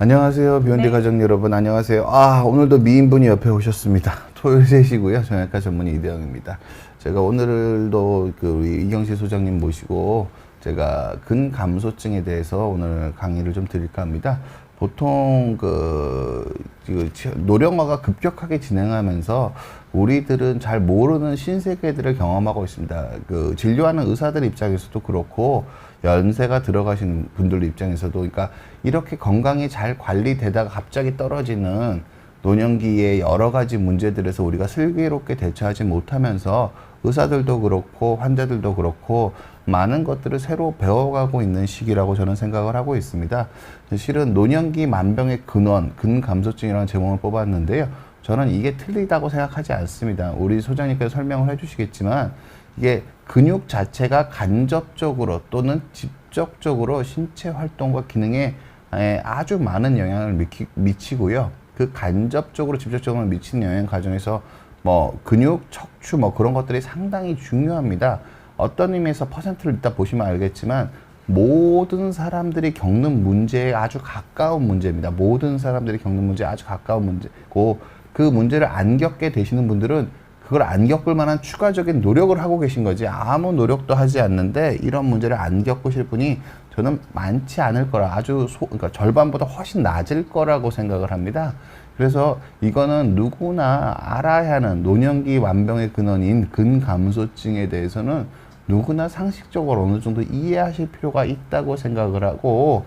안녕하세요. 비욘디 네. 가족 여러분, 안녕하세요. 오늘도 미인분이 옆에 오셨습니다. 토요일 3시고요. 정형외과 전문의 이대영입니다. 제가 오늘도 우리 이경실 소장님 모시고 제가 근감소증에 대해서 오늘 강의를 좀 드릴까 합니다. 보통 노령화가 급격하게 진행하면서 우리들은 잘 모르는 신세계들을 경험하고 있습니다. 진료하는 의사들 입장에서도 그렇고 연세가 들어가신 분들 입장에서도, 그러니까 이렇게 건강이 잘 관리되다가 갑자기 떨어지는 노년기의 여러 가지 문제들에서 우리가 슬기롭게 대처하지 못하면서 의사들도 그렇고 환자들도 그렇고 많은 것들을 새로 배워가고 있는 시기라고 저는 생각을 하고 있습니다. 실은 노년기 만병의 근원, 근감소증이라는 제목을 뽑았는데요. 저는 이게 틀리다고 생각하지 않습니다. 우리 소장님께서 설명을 해주시겠지만 이게 근육 자체가 간접적으로 또는 직접적으로 신체 활동과 기능에 아주 많은 영향을 미치고요. 그 간접적으로 직접적으로 미치는 영향 과정에서 근육, 척추 그런 것들이 상당히 중요합니다. 어떤 의미에서 퍼센트를 이따 보시면 알겠지만 모든 사람들이 겪는 문제에 아주 가까운 문제입니다. 모든 사람들이 겪는 문제에 아주 가까운 문제고, 그 문제를 안 겪게 되시는 분들은 그걸 안 겪을 만한 추가적인 노력을 하고 계신 거지, 아무 노력도 하지 않는데 이런 문제를 안 겪으실 분이 저는 많지 않을 거라, 그러니까 절반보다 훨씬 낮을 거라고 생각을 합니다. 그래서 이거는 누구나 알아야 하는 노년기 만병의 근원인 근감소증에 대해서는 누구나 상식적으로 어느 정도 이해하실 필요가 있다고 생각을 하고,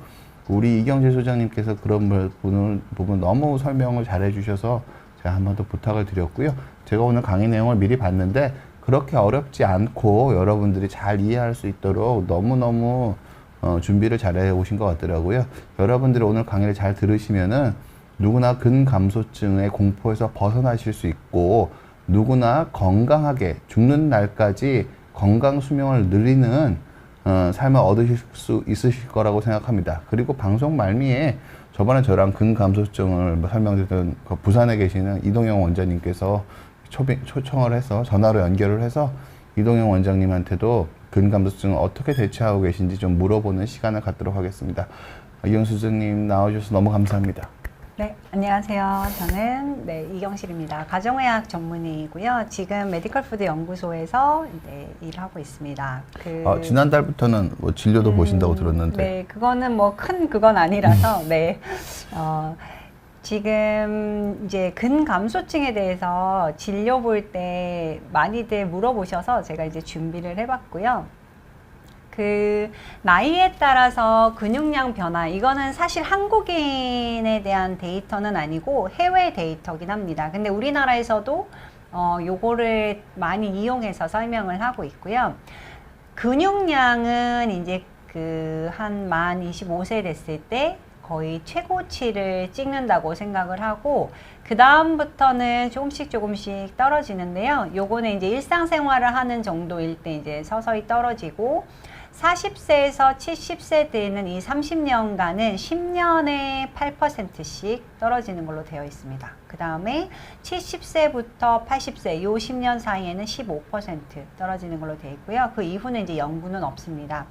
우리 이경실 소장님께서 그런 부분 너무 설명을 잘 해주셔서 제가 한 번 더 부탁을 드렸고요. 제가 오늘 강의 내용을 미리 봤는데 그렇게 어렵지 않고 여러분들이 잘 이해할 수 있도록 너무너무 준비를 잘 해오신 것 같더라고요. 여러분들이 오늘 강의를 잘 들으시면은 누구나 근감소증의 공포에서 벗어나실 수 있고, 누구나 건강하게 죽는 날까지 건강 수명을 누리는 삶을 얻으실 수 있으실 거라고 생각합니다. 그리고 방송 말미에 저번에 저랑 근감소증을 설명드렸던 부산에 계시는 이동영 원장님께서 초청을 해서 전화로 연결을 해서 이동영 원장님한테도 근감소증을 어떻게 대처하고 계신지 좀 물어보는 시간을 갖도록 하겠습니다. 이경수 선생님 나와주셔서 너무 감사합니다. 네, 안녕하세요. 저는 이경실입니다. 가정의학 전문의이고요. 지금 메디컬푸드 연구소에서 일하고 있습니다. 지난달부터는 진료도 보신다고 들었는데. 네, 그거는 큰 그건 아니라서, 지금 이제 근감소증에 대해서 진료 볼 때 많이들 물어보셔서 제가 이제 준비를 해봤고요. 나이에 따라서 근육량 변화, 이거는 사실 한국인에 대한 데이터는 아니고 해외 데이터긴 합니다. 근데 우리나라에서도 요거를 많이 이용해서 설명을 하고 있고요. 근육량은 이제 한 만 25세 됐을 때 거의 최고치를 찍는다고 생각을 하고, 그 다음부터는 조금씩 떨어지는데요. 요거는 이제 일상생활을 하는 정도일 때 이제 서서히 떨어지고, 40세에서 70세 되는 이 30년간은 10년에 8%씩 떨어지는 걸로 되어 있습니다. 그 다음에 70세부터 80세 요 10년 사이에는 15% 떨어지는 걸로 되어 있고요. 그 이후는 이제 연구는 없습니다.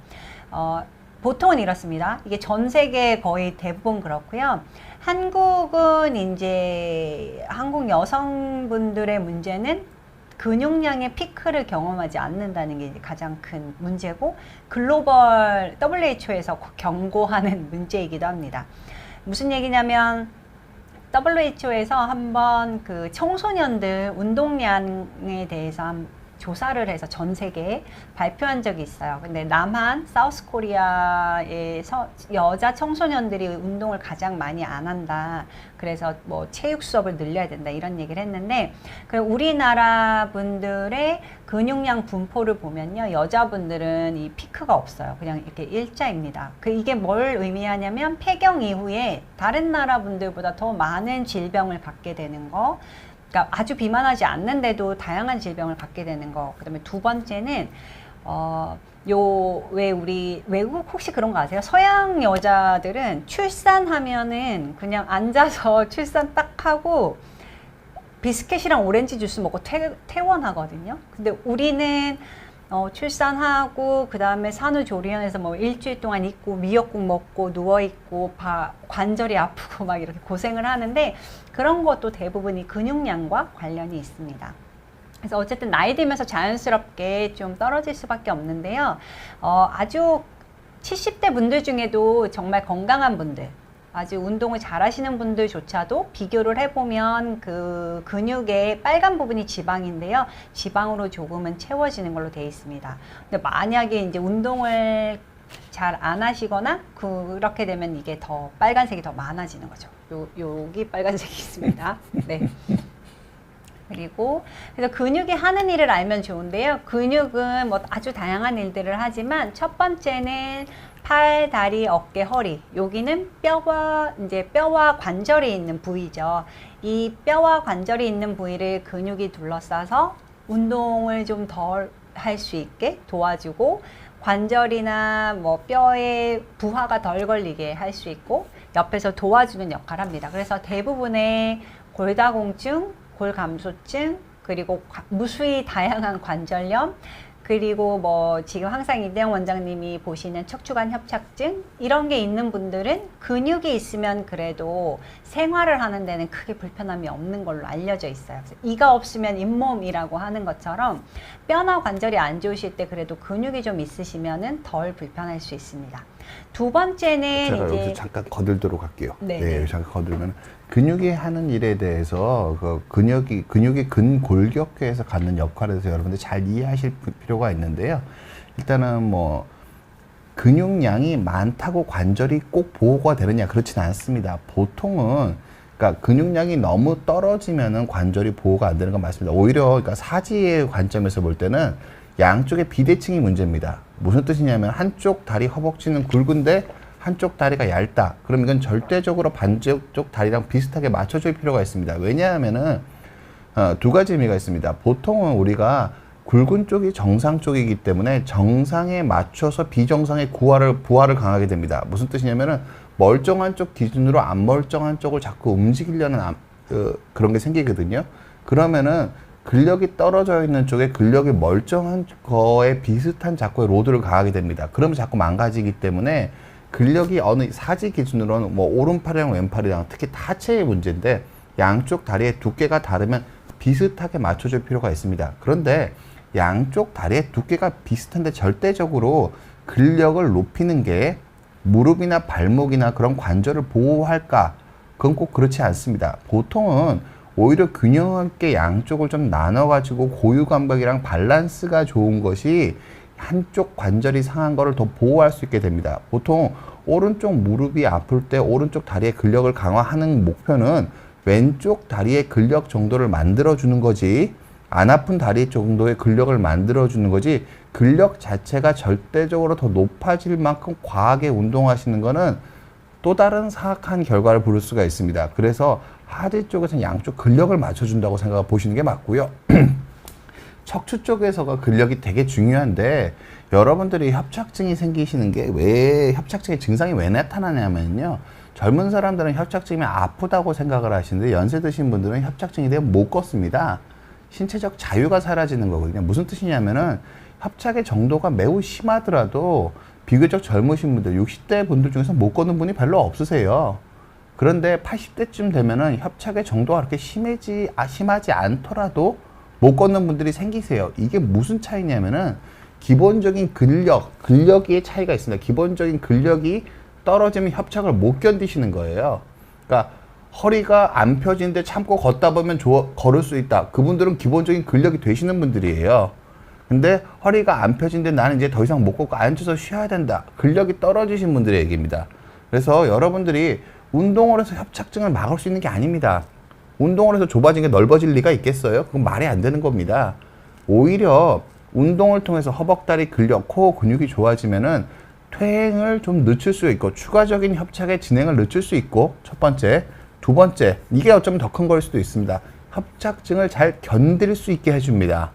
보통은 이렇습니다. 이게 전 세계 거의 대부분 그렇고요. 한국은 이제 한국 여성분들의 문제는 근육량의 피크를 경험하지 않는다는 게 가장 큰 문제고, 글로벌 WHO에서 경고하는 문제이기도 합니다. 무슨 얘기냐면 WHO에서 한번 청소년들 운동량에 대해서 조사를 해서 전 세계에 발표한 적이 있어요. 근데 남한, 사우스 코리아에서 여자 청소년들이 운동을 가장 많이 안 한다. 그래서 체육 수업을 늘려야 된다. 이런 얘기를 했는데, 우리나라 분들의 근육량 분포를 보면요. 여자분들은 이 피크가 없어요. 그냥 이렇게 일자입니다. 이게 뭘 의미하냐면 폐경 이후에 다른 나라 분들보다 더 많은 질병을 갖게 되는 거, 그러니까 아주 비만하지 않는데도 다양한 질병을 갖게 되는 거. 그다음에 두 번째는 왜 우리 외국 혹시 그런 거 아세요? 서양 여자들은 출산하면은 그냥 앉아서 출산 딱 하고 비스켓이랑 오렌지 주스 먹고 퇴원하거든요. 근데 우리는 출산하고 그 다음에 산후조리원에서 뭐 일주일 동안 있고 미역국 먹고 누워 있고 관절이 아프고 막 이렇게 고생을 하는데 그런 것도 대부분이 근육량과 관련이 있습니다. 그래서 어쨌든 나이 들면서 자연스럽게 좀 떨어질 수밖에 없는데요. 아주 70대 분들 중에도 정말 건강한 분들, 아주 운동을 잘 하시는 분들조차도 비교를 해보면 그 근육의 빨간 부분이 지방인데요. 지방으로 조금은 채워지는 걸로 되어 있습니다. 근데 만약에 이제 운동을 잘 안 하시거나 그렇게 되면 이게 더 빨간색이 더 많아지는 거죠. 여기 빨간색이 있습니다. 네. 그리고 그래서 근육이 하는 일을 알면 좋은데요. 근육은 뭐 아주 다양한 일들을 하지만 첫 번째는 팔, 다리, 어깨, 허리. 여기는 뼈와 관절이 있는 부위죠. 이 뼈와 관절이 있는 부위를 근육이 둘러싸서 운동을 좀 덜 할 수 있게 도와주고 관절이나 뭐 뼈에 부하가 덜 걸리게 할 수 있고 옆에서 도와주는 역할을 합니다. 그래서 대부분의 골다공증, 골감소증, 그리고 무수히 다양한 관절염, 그리고 뭐 지금 항상 이대영 원장님이 보시는 척추관 협착증 이런 게 있는 분들은 근육이 있으면 그래도 생활을 하는 데는 크게 불편함이 없는 걸로 알려져 있어요. 그래서 이가 없으면 잇몸이라고 하는 것처럼 뼈나 관절이 안 좋으실 때 그래도 근육이 좀 있으시면은 덜 불편할 수 있습니다. 두 번째는 제가 이제 여기서 잠깐 거들도록 할게요. 네, 네, 네. 잠깐 거들면 근육이 하는 일에 대해서 그 근육이 근골격계에서 갖는 역할에 대해서 여러분들 잘 이해하실 필요가 있는데요. 일단은 뭐 근육량이 많다고 관절이 꼭 보호가 되느냐 그렇지는 않습니다. 보통은 그러니까 근육량이 너무 떨어지면은 관절이 보호가 안 되는 건 맞습니다. 오히려 그러니까 사지의 관점에서 볼 때는 양쪽의 비대칭이 문제입니다. 무슨 뜻이냐면 한쪽 다리 허벅지는 굵은데 한쪽 다리가 얇다. 그럼 이건 절대적으로 반대쪽 다리랑 비슷하게 맞춰줄 필요가 있습니다. 왜냐하면은 두 가지 의미가 있습니다. 보통은 우리가 굵은 쪽이 정상 쪽이기 때문에 정상에 맞춰서 비정상의 부하를 강하게 됩니다. 무슨 뜻이냐면은 멀쩡한 쪽 기준으로 안 멀쩡한 쪽을 자꾸 움직이려는 그런 게 생기거든요. 그러면은 근력이 떨어져 있는 쪽에 근력이 멀쩡한 거에 비슷한 자꾸의 로드를 가하게 됩니다. 그러면 자꾸 망가지기 때문에 근력이 어느 사지 기준으로는 뭐 오른팔이랑 왼팔이랑 특히 하체의 문제인데 양쪽 다리의 두께가 다르면 비슷하게 맞춰줄 필요가 있습니다. 그런데 양쪽 다리의 두께가 비슷한데 절대적으로 근력을 높이는 게 무릎이나 발목이나 그런 관절을 보호할까? 그건 꼭 그렇지 않습니다. 보통은 오히려 균형 있게 양쪽을 좀 나눠가지고 고유 감각이랑 밸런스가 좋은 것이 한쪽 관절이 상한 거를 더 보호할 수 있게 됩니다. 보통 오른쪽 무릎이 아플 때 오른쪽 다리의 근력을 강화하는 목표는 왼쪽 다리의 근력 정도를 만들어주는 거지 안 아픈 다리 정도의 근력을 만들어주는 거지 근력 자체가 절대적으로 더 높아질 만큼 과하게 운동하시는 거는 또 다른 사악한 결과를 부를 수가 있습니다. 그래서 하지 쪽에서는 양쪽 근력을 맞춰준다고 생각해 보시는 게 맞고요. 척추 쪽에서가 근력이 되게 중요한데 여러분들이 협착증이 생기시는 게 왜 협착증의 증상이 왜 나타나냐면요. 젊은 사람들은 협착증이 아프다고 생각을 하시는데 연세 드신 분들은 협착증이 되면 못 걷습니다. 신체적 자유가 사라지는 거거든요. 무슨 뜻이냐면은 협착의 정도가 매우 심하더라도 비교적 젊으신 분들, 60대 분들 중에서 못 걷는 분이 별로 없으세요. 그런데 80대쯤 되면은 협착의 정도가 그렇게 심하지 않더라도 못 걷는 분들이 생기세요. 이게 무슨 차이냐면은 기본적인 근력의 차이가 있습니다. 기본적인 근력이 떨어지면 협착을 못 견디시는 거예요. 그러니까 허리가 안 펴지는데 참고 걷다 보면 걸을 수 있다. 그분들은 기본적인 근력이 되시는 분들이에요. 근데 허리가 안 펴지는데 나는 이제 더 이상 못 걷고 앉아서 쉬어야 된다. 근력이 떨어지신 분들의 얘기입니다. 그래서 여러분들이 운동을 해서 협착증을 막을 수 있는 게 아닙니다. 운동을 해서 좁아진 게 넓어질 리가 있겠어요? 그건 말이 안 되는 겁니다. 오히려 운동을 통해서 허벅다리 근력, 코어 근육이 좋아지면은 퇴행을 좀 늦출 수 있고 추가적인 협착의 진행을 늦출 수 있고 첫 번째, 두 번째 이게 어쩌면 더 큰 거일 수도 있습니다. 협착증을 잘 견딜 수 있게 해줍니다.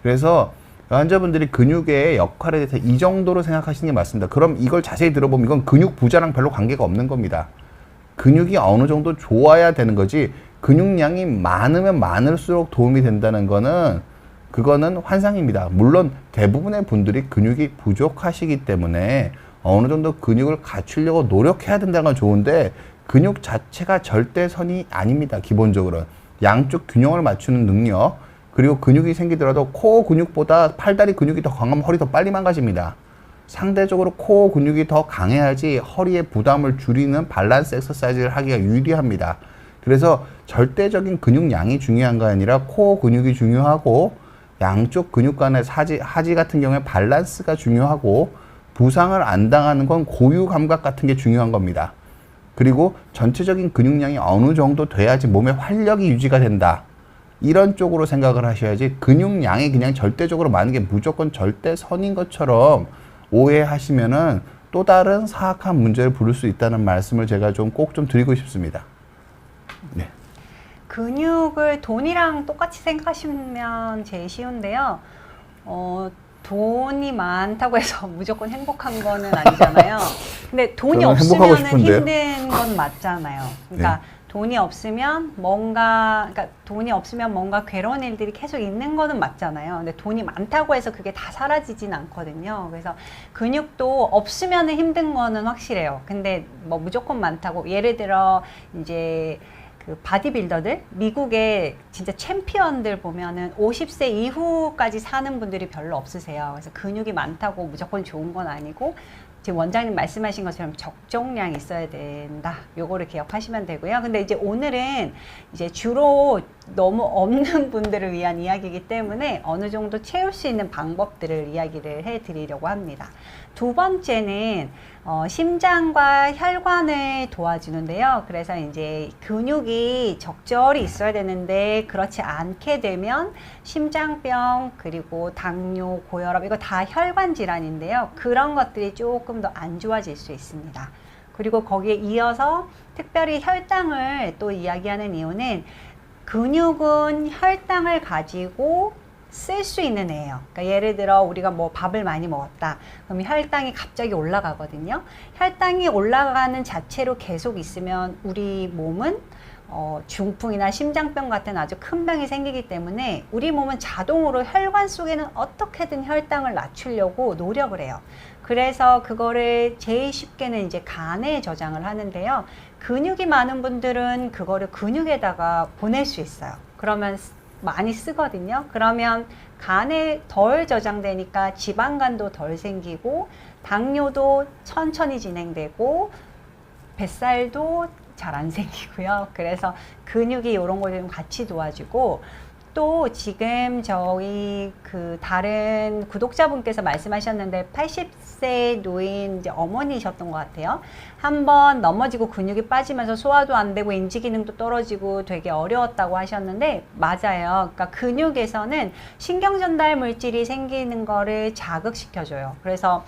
그래서 환자분들이 근육의 역할에 대해서 이 정도로 생각하시는 게 맞습니다. 그럼 이걸 자세히 들어보면 이건 근육 부자랑 별로 관계가 없는 겁니다. 근육이 어느 정도 좋아야 되는 거지 근육량이 많으면 많을수록 도움이 된다는 거는 그거는 환상입니다. 물론 대부분의 분들이 근육이 부족하시기 때문에 어느 정도 근육을 갖추려고 노력해야 된다는 건 좋은데 근육 자체가 절대선이 아닙니다. 기본적으로 양쪽 균형을 맞추는 능력, 그리고 근육이 생기더라도 코어 근육보다 팔다리 근육이 더 강하면 허리 더 빨리 망가집니다. 상대적으로 코어 근육이 더 강해야지 허리의 부담을 줄이는 밸런스 엑서사이즈를 하기가 유리합니다. 그래서 절대적인 근육량이 중요한 게 아니라 코어 근육이 중요하고 양쪽 근육 간의 하지 같은 경우에 밸런스가 중요하고 부상을 안 당하는 건 고유 감각 같은 게 중요한 겁니다. 그리고 전체적인 근육량이 어느 정도 돼야지 몸의 활력이 유지가 된다. 이런 쪽으로 생각을 하셔야지 근육량이 그냥 절대적으로 많은 게 무조건 절대선인 것처럼 오해하시면은 또 다른 사악한 문제를 부를 수 있다는 말씀을 제가 좀 꼭 좀 드리고 싶습니다. 네. 근육을 돈이랑 똑같이 생각하시면 제일 쉬운데요. 돈이 많다고 해서 무조건 행복한 거는 아니잖아요. 근데 돈이 저는 행복하고 없으면 싶은데요. 힘든 건 맞잖아요. 그러니까 돈이 없으면 뭔가 괴로운 일들이 계속 있는 거는 맞잖아요. 근데 돈이 많다고 해서 그게 다 사라지진 않거든요. 그래서 근육도 없으면 힘든 거는 확실해요. 근데 뭐 무조건 많다고, 예를 들어 이제 그 바디빌더들, 미국의 진짜 챔피언들 보면은 50세 이후까지 사는 분들이 별로 없으세요. 그래서 근육이 많다고 무조건 좋은 건 아니고, 지금 원장님 말씀하신 것처럼 적정량이 있어야 된다. 요거를 기억하시면 되고요. 근데 이제 오늘은 이제 주로 너무 없는 분들을 위한 이야기이기 때문에 어느 정도 채울 수 있는 방법들을 이야기를 해 드리려고 합니다. 두 번째는 심장과 혈관을 도와주는데요. 그래서 이제 근육이 적절히 있어야 되는데 그렇지 않게 되면 심장병, 그리고 당뇨, 고혈압, 이거 다 혈관 질환인데요. 그런 것들이 조금 더 안 좋아질 수 있습니다. 그리고 거기에 이어서 특별히 혈당을 또 이야기하는 이유는 근육은 혈당을 가지고 쓸 수 있는 애예요. 그러니까 예를 들어 우리가 뭐 밥을 많이 먹었다. 그럼 혈당이 갑자기 올라가거든요. 혈당이 올라가는 자체로 계속 있으면 우리 몸은 중풍이나 심장병 같은 아주 큰 병이 생기기 때문에 우리 몸은 자동으로 혈관 속에는 어떻게든 혈당을 낮추려고 노력을 해요. 그래서 그거를 제일 쉽게는 이제 간에 저장을 하는데요. 근육이 많은 분들은 그거를 근육에다가 보낼 수 있어요. 그러면 많이 쓰거든요. 그러면 간에 덜 저장되니까 지방간도 덜 생기고 당뇨도 천천히 진행되고 뱃살도 잘 안 생기고요. 그래서 근육이 이런 걸 좀 같이 도와주고, 또 지금 저희 그 다른 구독자분께서 말씀하셨는데 80세 노인 이제 어머니셨던 것 같아요. 한번 넘어지고 근육이 빠지면서 소화도 안 되고 인지 기능도 떨어지고 되게 어려웠다고 하셨는데, 맞아요. 그러니까 근육에서는 신경 전달 물질이 생기는 거를 자극시켜줘요. 그래서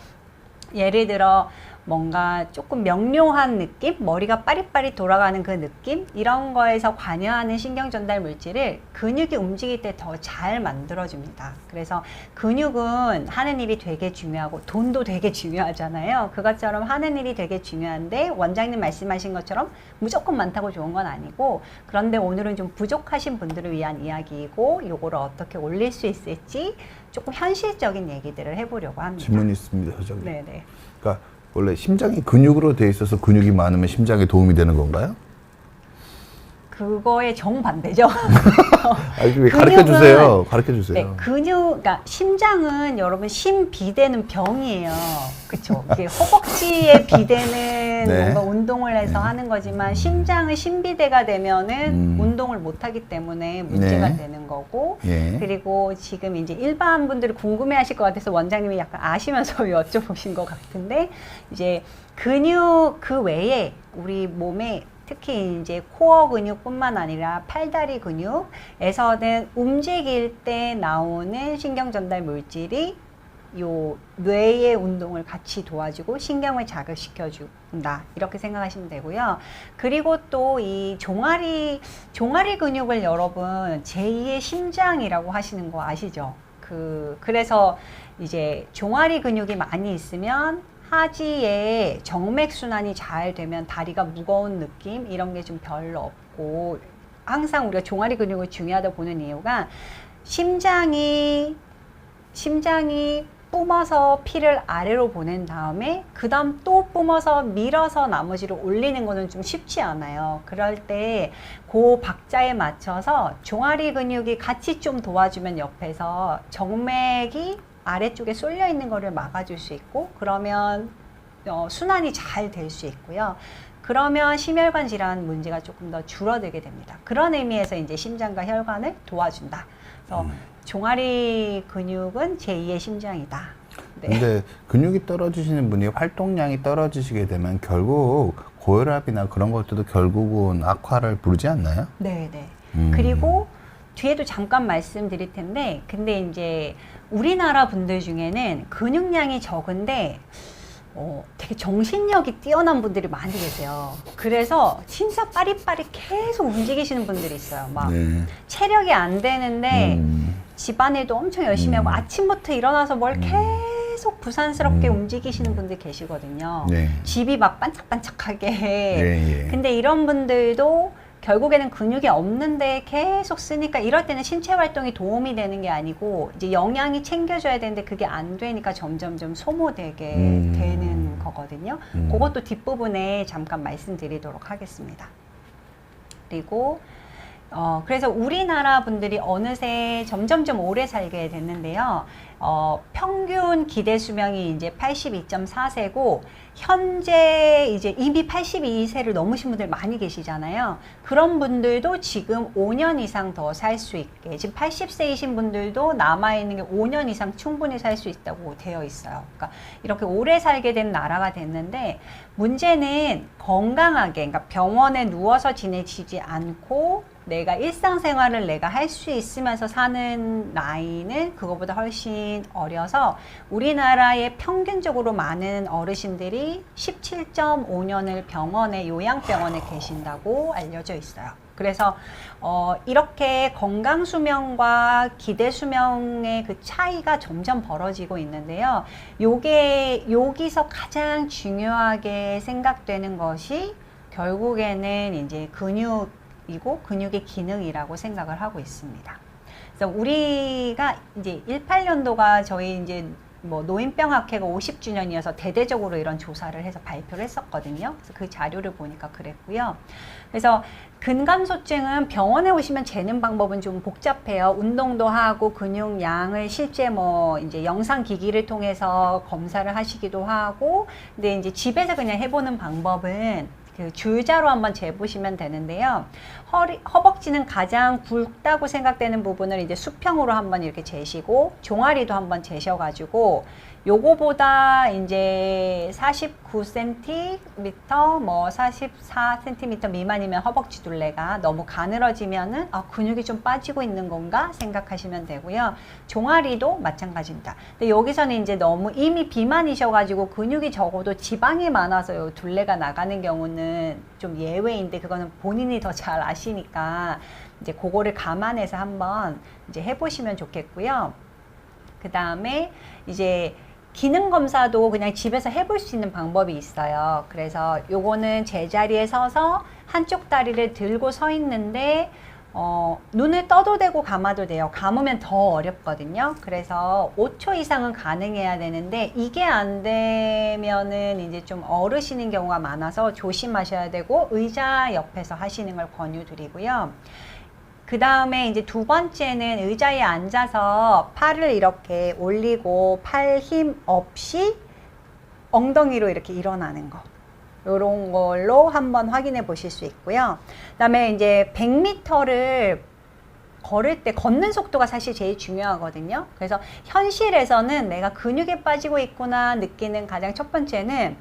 예를 들어 뭔가 조금 명료한 느낌, 머리가 빠릿빠릿 돌아가는 그 느낌, 이런 거에서 관여하는 신경 전달 물질을 근육이 움직일 때 더 잘 만들어줍니다. 그래서 근육은 하는 일이 되게 중요하고 돈도 되게 중요하잖아요. 그것처럼 하는 일이 되게 중요한데 원장님 말씀하신 것처럼 무조건 많다고 좋은 건 아니고, 그런데 오늘은 좀 부족하신 분들을 위한 이야기이고 요거를 어떻게 올릴 수 있을지 조금 현실적인 얘기들을 해보려고 합니다. 질문이 있습니다, 소장님. 네네. 그러니까 원래 심장이 근육으로 돼 있어서 근육이 많으면 심장에 도움이 되는 건가요? 그거의 정반대죠. 가르쳐 주세요. 가르쳐 주세요. 네, 그러니까 심장은 여러분 심비대는 병이에요. 그렇죠? 허벅지에 비대는 네. 뭔가 운동을 해서 하는 거지만 심장은 심비대가 되면은 운동을 못 하기 때문에 문제가 네. 되는 거고. 예. 그리고 지금 이제 일반 분들이 궁금해하실 것 같아서 원장님이 약간 아시면서 여쭤보신 것 같은데, 이제 근육 그 외에 우리 몸에 특히 이제 코어 근육뿐만 아니라 팔다리 근육에서는 움직일 때 나오는 신경 전달 물질이 요 뇌의 운동을 같이 도와주고 신경을 자극시켜 준다, 이렇게 생각하시면 되고요. 그리고 또 이 종아리 근육을 여러분 제2의 심장이라고 하시는 거 아시죠? 그래서 이제 종아리 근육이 많이 있으면 하지에 정맥순환이 잘 되면 다리가 무거운 느낌 이런 게 좀 별로 없고, 항상 우리가 종아리 근육을 중요하다고 보는 이유가 심장이 뿜어서 피를 아래로 보낸 다음에 그 다음 또 뿜어서 밀어서 나머지를 올리는 거는 좀 쉽지 않아요. 그럴 때 그 박자에 맞춰서 종아리 근육이 같이 좀 도와주면 옆에서 정맥이 아래쪽에 쏠려 있는 거를 막아줄 수 있고, 그러면 순환이 잘 될 수 있고요. 그러면 심혈관 질환 문제가 조금 더 줄어들게 됩니다. 그런 의미에서 이제 심장과 혈관을 도와준다. 그래서 종아리 근육은 제2의 심장이다. 네. 근데 근육이 떨어지시는 분이 활동량이 떨어지시게 되면 결국 고혈압이나 그런 것들도 결국은 악화를 부르지 않나요? 네, 네. 그리고 뒤에도 잠깐 말씀드릴 텐데, 근데 이제 우리나라 분들 중에는 근육량이 적은데 되게 정신력이 뛰어난 분들이 많이 계세요. 그래서 진짜 빠릿빠릿 계속 움직이시는 분들이 있어요. 막 네. 체력이 안 되는데 집안일도 엄청 열심히 하고 아침부터 일어나서 뭘 계속 부산스럽게 움직이시는 분들 계시거든요. 네. 집이 막 반짝반짝하게. 예, 예. 근데 이런 분들도 결국에는 근육이 없는데 계속 쓰니까, 이럴 때는 신체 활동이 도움이 되는 게 아니고 이제 영양이 챙겨줘야 되는데 그게 안 되니까 점점점 소모되게 되는 거거든요. 그것도 뒷부분에 잠깐 말씀드리도록 하겠습니다. 그리고 그래서 우리나라 분들이 어느새 점점점 오래 살게 됐는데요. 평균 기대 수명이 이제 82.4세고, 현재 이제 이미 82세를 넘으신 분들 많이 계시잖아요. 그런 분들도 지금 5년 이상 더 살 수 있게, 지금 80세이신 분들도 남아있는 게 5년 이상 충분히 살 수 있다고 되어 있어요. 그러니까 이렇게 오래 살게 된 나라가 됐는데, 문제는 건강하게, 그러니까 병원에 누워서 지내시지 않고 내가 일상생활을 내가 할 수 있으면서 사는 나이는 그거보다 훨씬 어려서, 우리나라의 평균적으로 많은 어르신들이 17.5년을 병원에, 요양병원에 계신다고 알려져 있어요. 그래서 이렇게 건강 수명과 기대 수명의 그 차이가 점점 벌어지고 있는데요. 요게 여기서 가장 중요하게 생각되는 것이 결국에는 이제 근육이고 근육의 기능이라고 생각을 하고 있습니다. 그래서 우리가 이제 18년도가 저희 이제 뭐 노인병학회가 50주년이어서 대대적으로 이런 조사를 해서 발표를 했었거든요. 그래서 그 자료를 보니까 그랬고요. 그래서 근감소증은 병원에 오시면 재는 방법은 좀 복잡해요. 운동도 하고 근육량을 실제 뭐 이제 영상 기기를 통해서 검사를 하시기도 하고, 근데 이제 집에서 그냥 해보는 방법은 그 줄자로 한번 재보시면 되는데요. 허벅지는 가장 굵다고 생각되는 부분을 이제 수평으로 한번 이렇게 재시고, 종아리도 한번 재셔가지고, 요거보다 이제 49cm, 뭐 44cm 미만이면 허벅지 둘레가 너무 가늘어지면은 근육이 좀 빠지고 있는 건가 생각하시면 되고요. 종아리도 마찬가지입니다. 근데 여기서는 이제 너무 이미 비만이셔가지고 근육이 적어도 지방이 많아서 요 둘레가 나가는 경우는 좀 예외인데, 그거는 본인이 더 잘 아시니까 이제 그거를 감안해서 한번 이제 해보시면 좋겠고요. 그 다음에 이제 기능 검사도 그냥 집에서 해볼 수 있는 방법이 있어요. 그래서 요거는 제자리에 서서 한쪽 다리를 들고 서 있는데 눈을 떠도 되고 감아도 돼요. 감으면 더 어렵거든요. 그래서 5초 이상은 가능해야 되는데, 이게 안 되면은 이제 좀 어르시는 경우가 많아서 조심하셔야 되고, 의자 옆에서 하시는 걸 권유드리고요. 그 다음에 이제 두 번째는 의자에 앉아서 팔을 이렇게 올리고 팔 힘 없이 엉덩이로 이렇게 일어나는 거. 요런 걸로 한번 확인해 보실 수 있고요. 그 다음에 이제 100m를 걸을 때 걷는 속도가 사실 제일 중요하거든요. 그래서 현실에서는 내가 근육에 빠지고 있구나 느끼는 가장 첫 번째는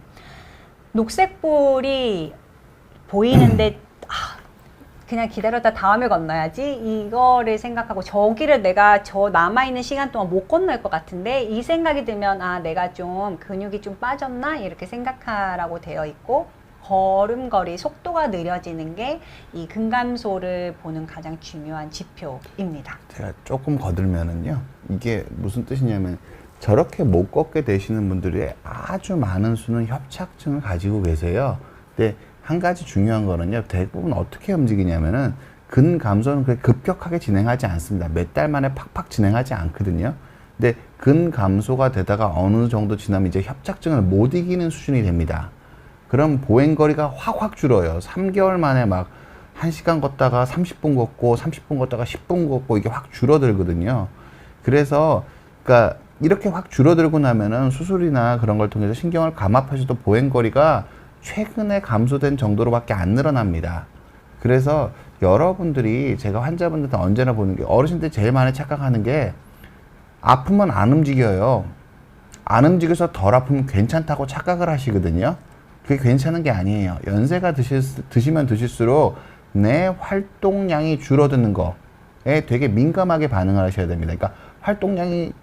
녹색볼이 보이는데 그냥 기다렸다 다음에 건너야지, 이거를 생각하고 저기를 내가 저 남아있는 시간 동안 못 건널 것 같은데, 이 생각이 들면 내가 좀 근육이 좀 빠졌나 이렇게 생각하라고 되어 있고, 걸음걸이 속도가 느려지는 게 이 근감소를 보는 가장 중요한 지표입니다. 제가 조금 거들면은요, 이게 무슨 뜻이냐면, 저렇게 못 걷게 되시는 분들이 아주 많은 수는 협착증을 가지고 계세요. 근데 한 가지 중요한 거는요, 대부분 어떻게 움직이냐면은 근감소는 그렇게 급격하게 진행하지 않습니다. 몇 달 만에 팍팍 진행하지 않거든요. 근데 근감소가 되다가 어느 정도 지나면 이제 협착증을 못 이기는 수준이 됩니다. 그럼 보행거리가 확 줄어요. 3개월 만에 막 1시간 걷다가 30분 걷고 30분 걷다가 10분 걷고 이게 확 줄어들거든요. 그래서 그러니까 이렇게 확 줄어들고 나면은 수술이나 그런 걸 통해서 신경을 감압하셔도 보행거리가 최근에 감소된 정도로밖에 안 늘어납니다. 그래서 여러분들이 제가 환자분들한테 언제나 보는 게 어르신들 제일 많이 착각하는 게 아프면 안 움직여요. 안 움직여서 덜 아프면 괜찮다고 착각을 하시거든요. 그게 괜찮은 게 아니에요. 연세가 드시면 드실수록 내 활동량이 줄어드는 거에 되게 민감하게 반응을 하셔야 됩니다. 그러니까 활동량이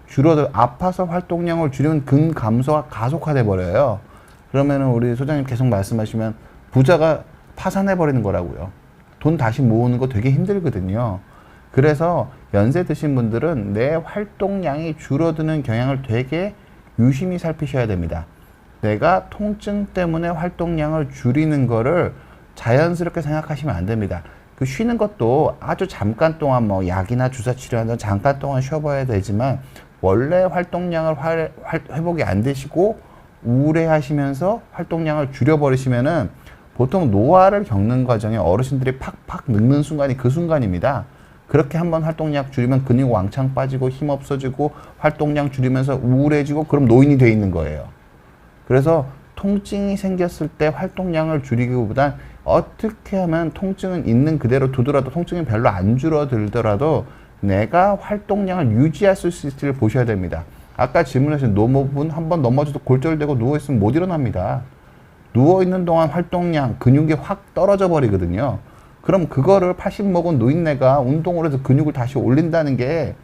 아파서 활동량을 줄이면 근감소가 가속화돼 버려요. 그러면은 우리 소장님 계속 말씀하시면 부자가 파산해 버리는 거라고요. 돈 다시 모으는 거 되게 힘들거든요. 그래서 연세 드신 분들은 내 활동량이 줄어드는 경향을 되게 유심히 살피셔야 됩니다. 내가 통증 때문에 활동량을 줄이는 거를 자연스럽게 생각하시면 안 됩니다. 그 쉬는 것도 아주 잠깐 동안 뭐 약이나 주사 치료하는 잠깐 동안 쉬어봐야 되지만 원래 활동량을 회복이 안 되시고 우울해하시면서 활동량을 줄여버리시면은 보통 노화를 겪는 과정에 어르신들이 팍팍 늙는 순간이 그 순간입니다. 그렇게 한번 활동량 줄이면 근육 왕창 빠지고 힘 없어지고 활동량 줄이면서 우울해지고 그럼 노인이 돼 있는 거예요. 그래서 통증이 생겼을 때 활동량을 줄이기보단 어떻게 하면 통증은 있는 그대로 두더라도 통증이 별로 안 줄어들더라도 내가 활동량을 유지할 수 있을지를 보셔야 됩니다. 아까 질문하신 노모분 한번 넘어져도 골절되고 누워있으면 못 일어납니다. 누워있는 동안 활동량, 근육이 확 떨어져 버리거든요. 그럼 그거를 80 먹은 노인네가 운동을 해서 근육을 다시 올린다는 게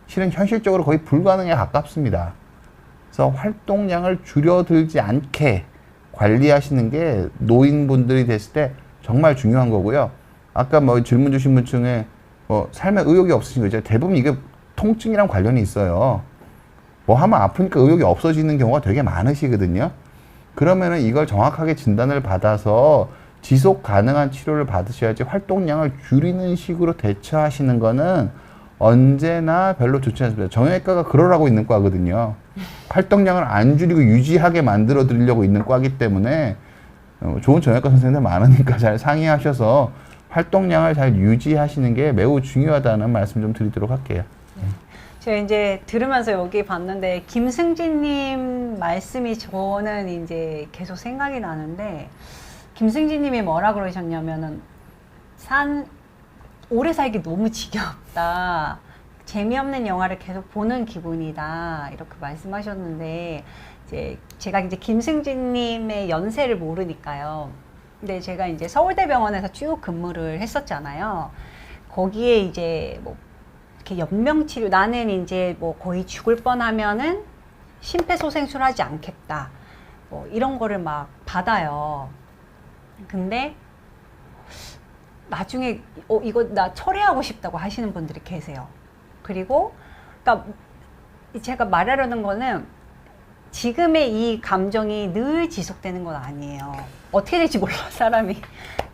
실은 현실적으로 거의 불가능에 가깝습니다. 그래서 활동량을 줄여들지 않게 관리하시는 게 노인분들이 됐을 때 정말 중요한 거고요. 아까 뭐 질문 주신 분 중에 뭐 삶에 의욕이 없으신 거죠. 대부분 이게 통증이랑 관련이 있어요. 뭐 하면 아프니까 의욕이 없어지는 경우가 되게 많으시거든요. 그러면은 이걸 정확하게 진단을 받아서 지속 가능한 치료를 받으셔야지 활동량을 줄이는 식으로 대처하시는 거는 언제나 별로 좋지 않습니다. 정형외과가 그러라고 있는 과거든요. 활동량을 안 줄이고 유지하게 만들어 드리려고 있는 과기 때문에 좋은 정형외과 선생님들 많으니까 잘 상의하셔서 활동량을 잘 유지하시는 게 매우 중요하다는 말씀 좀 드리도록 할게요. 제가 이제 들으면서 여기 봤는데 김승진님 말씀이 저는 이제 계속 생각이 나는데 김승진님이 뭐라 그러셨냐면은 오래 살기 너무 지겹다. 재미없는 영화를 계속 보는 기분이다. 이렇게 말씀하셨는데 이제 제가 이제 김승진님의 연세를 모르니까요. 근데 제가 이제 서울대병원에서 쭉 근무를 했었잖아요. 거기에 이제 뭐 이렇게 연명치료 나는 이제 뭐 거의 죽을 뻔하면은 심폐소생술 하지 않겠다. 뭐 이런 거를 막 받아요. 근데 나중에 이거 나 철회하고 싶다고 하시는 분들이 계세요. 그리고 그러니까 제가 말하려는 거는 지금의 이 감정이 늘 지속되는 건 아니에요. 어떻게 될지 몰라 사람이.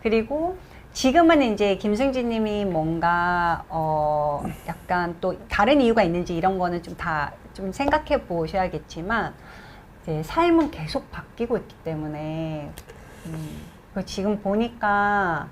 그리고 지금은 이제 김승진 님이 뭔가 약간 또 다른 이유가 있는지 이런 거는 좀 다 좀 생각해 보셔야겠지만 이제 삶은 계속 바뀌고 있기 때문에 지금 보니까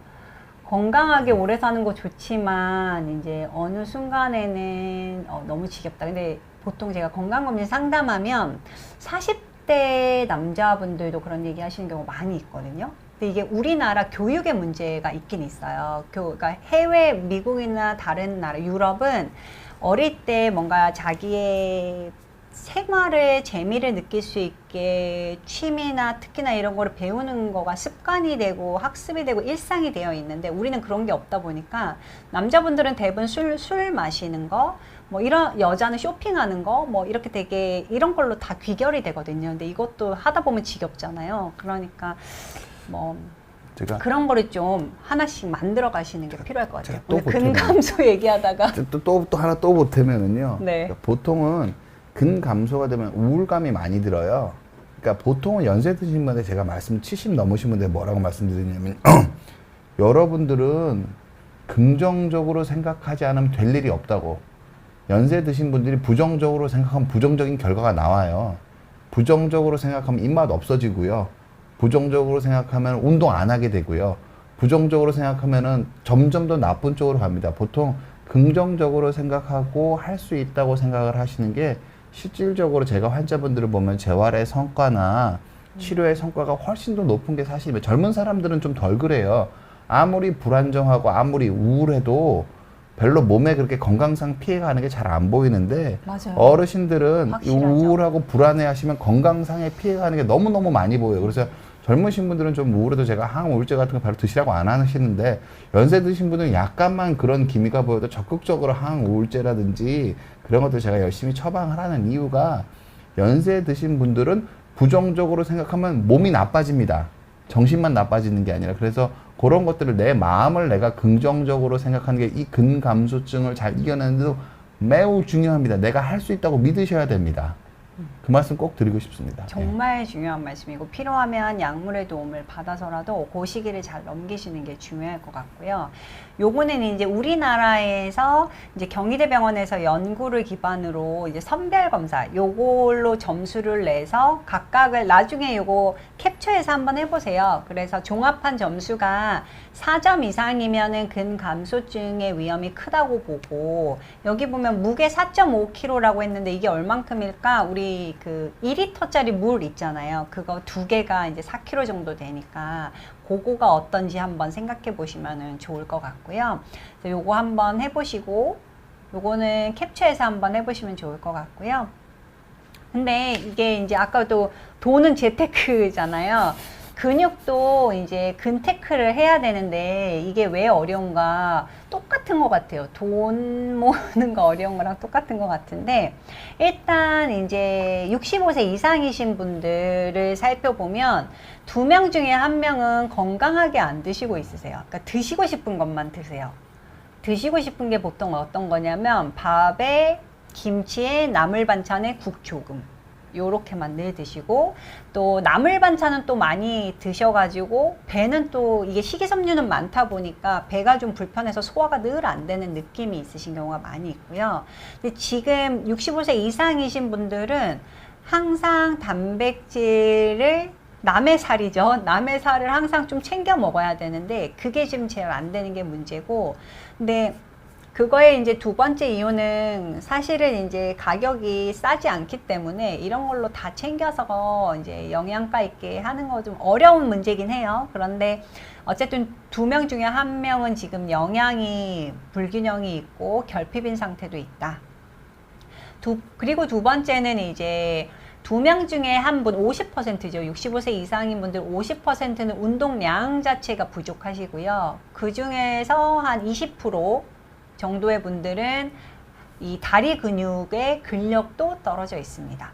건강하게 오래 사는 거 좋지만 이제 어느 순간에는 너무 지겹다. 근데 보통 제가 건강검진 상담하면 40대 남자분들도 그런 얘기 하시는 경우가 많이 있거든요. 근데 이게 우리나라 교육의 문제가 있긴 있어요. 그러니까 해외, 미국이나 다른 나라, 유럽은 어릴 때 뭔가 자기의 생활의 재미를 느낄 수 있게 취미나 특기나 이런 거를 배우는 거가 습관이 되고 학습이 되고 일상이 되어 있는데 우리는 그런 게 없다 보니까 남자분들은 대부분 술 마시는 거, 뭐 이런 여자는 쇼핑하는 거, 뭐 이렇게 되게 이런 걸로 다 귀결이 되거든요. 근데 이것도 하다 보면 지겹잖아요. 그러니까 뭐 제가 그런 거를 좀 하나씩 만들어 가시는 게 필요할 것 같아요. 오늘 근감소 얘기하다가 또 하나 또 보태면은요. 네. 그러니까 보통은 근감소가 되면 우울감이 많이 들어요. 그러니까 보통은 연세 드신 분들 제가 70 넘으신 분들 뭐라고 말씀드리냐면 여러분들은 긍정적으로 생각하지 않으면 될 일이 없다고. 연세 드신 분들이 부정적으로 생각하면 부정적인 결과가 나와요. 부정적으로 생각하면 입맛 없어지고요. 부정적으로 생각하면 운동 안 하게 되고요. 부정적으로 생각하면은 점점 더 나쁜 쪽으로 갑니다. 보통 긍정적으로 생각하고 할 수 있다고 생각을 하시는 게 실질적으로 제가 환자분들을 보면 재활의 성과나 치료의 성과가 훨씬 더 높은 게 사실이에요. 젊은 사람들은 좀 덜 그래요. 아무리 불안정하고 아무리 우울해도 별로 몸에 그렇게 건강상 피해가 가는 게 잘 안 보이는데 맞아요. 어르신들은 이 확실하죠. 우울하고 불안해 하시면 건강상의 피해가 가는 게 너무너무 많이 보여요. 그래서 젊으신 분들은 좀 우울해도 제가 항우울제 같은 거 바로 드시라고 안 하시는데 연세 드신 분들은 약간만 그런 기미가 보여도 적극적으로 항우울제라든지 그런 것들 제가 열심히 처방을 하는 이유가 연세 드신 분들은 부정적으로 생각하면 몸이 나빠집니다. 정신만 나빠지는 게 아니라 그래서 그런 것들을 내 마음을 내가 긍정적으로 생각하는 게 이 근감소증을 잘 이겨내는데도 매우 중요합니다. 내가 할 수 있다고 믿으셔야 됩니다. 그 말씀 꼭 드리고 싶습니다. 정말 중요한 말씀이고 필요하면 약물의 도움을 받아서라도 그 시기를 잘 넘기시는 게 중요할 것 같고요. 요거는 이제 우리나라에서 이제 경희대병원에서 연구를 기반으로 이제 선별 검사 요걸로 점수를 내서 각각을 나중에 요거 캡처해서 한번 해보세요. 그래서 종합한 점수가 4점 이상이면은 근감소증의 위험이 크다고 보고 여기 보면 무게 4.5kg라고 했는데 이게 얼만큼일까? 우리 그 2리터짜리 물 있잖아요. 그거 2개가 이제 4kg 정도 되니까 그거가 어떤지 한번 생각해 보시면 좋을 것 같고요. 그래서 요거 한번 해보시고 요거는 캡처해서 한번 해보시면 좋을 것 같고요. 근데 이게 이제 아까도 돈은 재테크잖아요. 근육도 이제 근테크를 해야 되는데 이게 왜 어려운가 똑같은 것 같아요. 돈 모으는 거 어려운 거랑 똑같은 것 같은데 일단 이제 65세 이상이신 분들을 살펴보면 2명 중에 1명은 건강하게 안 드시고 있으세요. 그러니까 드시고 싶은 것만 드세요. 드시고 싶은 게 보통 어떤 거냐면 밥에 김치에 나물 반찬에 국 조금 요렇게만 늘 드시고 또 나물 반찬은 또 많이 드셔가지고 배는 또 이게 식이섬유는 많다 보니까 배가 좀 불편해서 소화가 늘 안 되는 느낌이 있으신 경우가 많이 있고요. 근데 지금 65세 이상이신 분들은 항상 단백질을 남의 살이죠. 남의 살을 항상 좀 챙겨 먹어야 되는데 그게 지금 제일 안 되는 게 문제고 근데 그거의 이제 두 번째 이유는 사실은 이제 가격이 싸지 않기 때문에 이런 걸로 다 챙겨서 이제 영양가 있게 하는 거 좀 어려운 문제긴 해요. 그런데 어쨌든 2명 중에 1명은 지금 영양이 불균형이 있고 결핍인 상태도 있다. 그리고 두 번째는 이제 2명 중에 1분 50%죠. 65세 이상인 분들 50%는 운동량 자체가 부족하시고요. 그 중에서 한 20% 정도의 분들은 이 다리 근육의 근력도 떨어져 있습니다.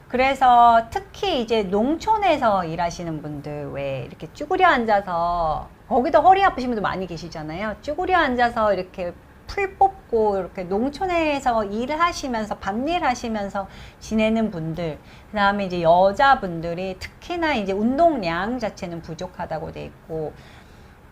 그래서 특히 이제 농촌에서 일하시는 분들 왜 이렇게 쭈그려 앉아서 거기도 허리 아프신 분들 많이 계시잖아요. 쭈그려 앉아서 이렇게 풀 뽑고 이렇게 농촌에서 일을 하시면서 밭일 하시면서 지내는 분들 그 다음에 이제 여자분들이 특히나 이제 운동량 자체는 부족하다고 돼 있고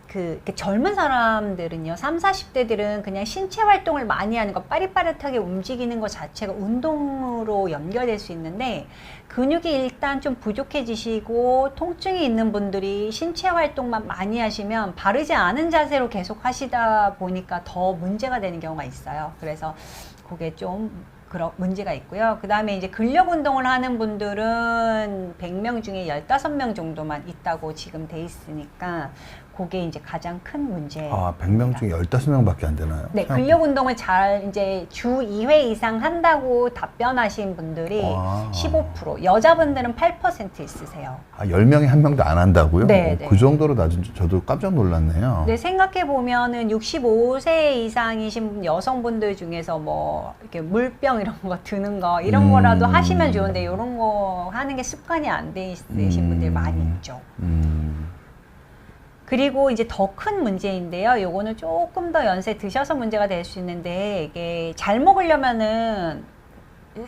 그 젊은 사람들은요, 30, 40대들은 그냥 신체 활동을 많이 하는 거, 빠릿빠릿하게 움직이는 것 자체가 운동으로 연결될 수 있는데, 근육이 일단 좀 부족해지시고, 통증이 있는 분들이 신체 활동만 많이 하시면 바르지 않은 자세로 계속 하시다 보니까 더 문제가 되는 경우가 있어요. 그래서 그게 좀 그런 문제가 있고요. 그 다음에 이제 근력 운동을 하는 분들은 100명 중에 15명 정도만 있다고 지금 돼 있으니까 그게 이제 가장 큰 문제예요. 아, 100명 중에 15명밖에 안 되나요? 네, 근력 운동을 잘 이제 주 2회 이상 한다고 답변하신 분들이 15%, 여자분들은 8% 있으세요. 아, 10명에 1명도 안 한다고요? 네, 네. 그 정도로 낮은 저도 깜짝 놀랐네요. 네, 생각해 보면은 65세 이상이신 여성분들 중에서 뭐 이렇게 물병 이런 거 드는 거 이런 거라도 하시면 좋은데 이런 거 하는 게 습관이 안 돼 있으신 분들 많이 있죠. 그리고 이제 더 큰 문제인데요. 요거는 조금 더 연세 드셔서 문제가 될 수 있는데 이게 잘 먹으려면은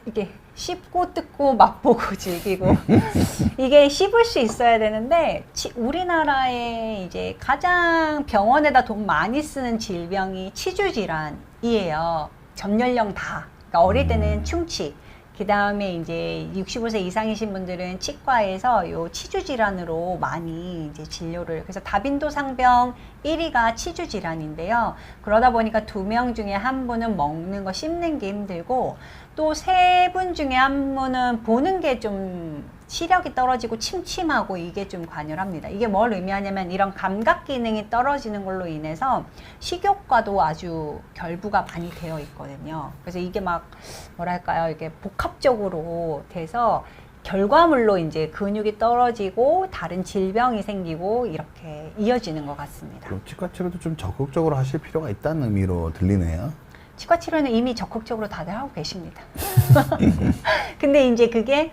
이게 씹고 뜯고 맛보고 즐기고 이게 씹을 수 있어야 되는데 우리나라에 이제 가장 병원에다 돈 많이 쓰는 질병이 치주 질환이에요. 전 연령 다. 그러니까 어릴 때는 충치. 그 다음에 이제 65세 이상이신 분들은 치과에서 요 치주 질환으로 많이 이제 진료를, 그래서 다빈도 상병 1위가 치주 질환인데요. 그러다 보니까 2명 중에 한 분은 먹는 거 씹는 게 힘들고 또 3분 중에 한 분은 보는 게 좀 시력이 떨어지고 침침하고 이게 좀 관여합니다. 이게 뭘 의미하냐면 이런 감각 기능이 떨어지는 걸로 인해서 식욕과도 아주 결부가 많이 되어 있거든요. 그래서 이게 막 뭐랄까요, 이게 복합적으로 돼서 결과물로 이제 근육이 떨어지고 다른 질병이 생기고 이렇게 이어지는 것 같습니다. 그럼 치과 치료도 좀 적극적으로 하실 필요가 있다는 의미로 들리네요. 치과 치료는 이미 적극적으로 다들 하고 계십니다. 근데 이제 그게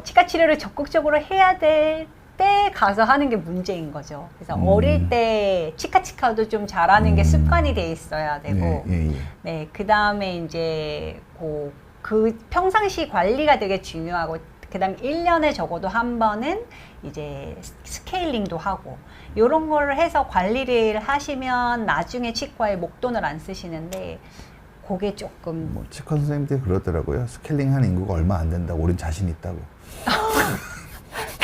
치과 치료를 적극적으로 해야 될 때 가서 하는 게 문제인 거죠. 그래서 어릴 때 치카도 좀 잘하는 게 습관이 돼 있어야 되고, 네, 그 다음에 이제 그 평상시 관리가 되게 중요하고, 그 다음에 1년에 적어도 한 번은 이제 스케일링도 하고, 요런 걸 해서 관리를 하시면 나중에 치과에 목돈을 안 쓰시는데, 그게 조금. 뭐 치과 선생님들이 그러더라고요. 스케일링 한 인구가 얼마 안 된다고, 우린 자신 있다고.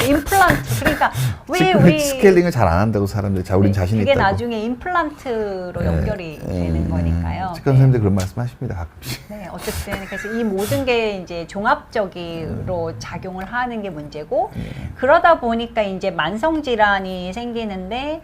임플란트. 그러니까 왜 우리 스케일링을 잘 안 한다고 사람들이. 자, 우린 자신 그게 있다고. 그게 나중에 임플란트로 연결이 되는 거니까요. 치과 선생님들 그런 말씀하십니다, 가끔씩. 네, 어쨌든 그래서 이 모든 게 이제 종합적으로 작용을 하는 게 문제고, 그러다 보니까 이제 만성 질환이 생기는데,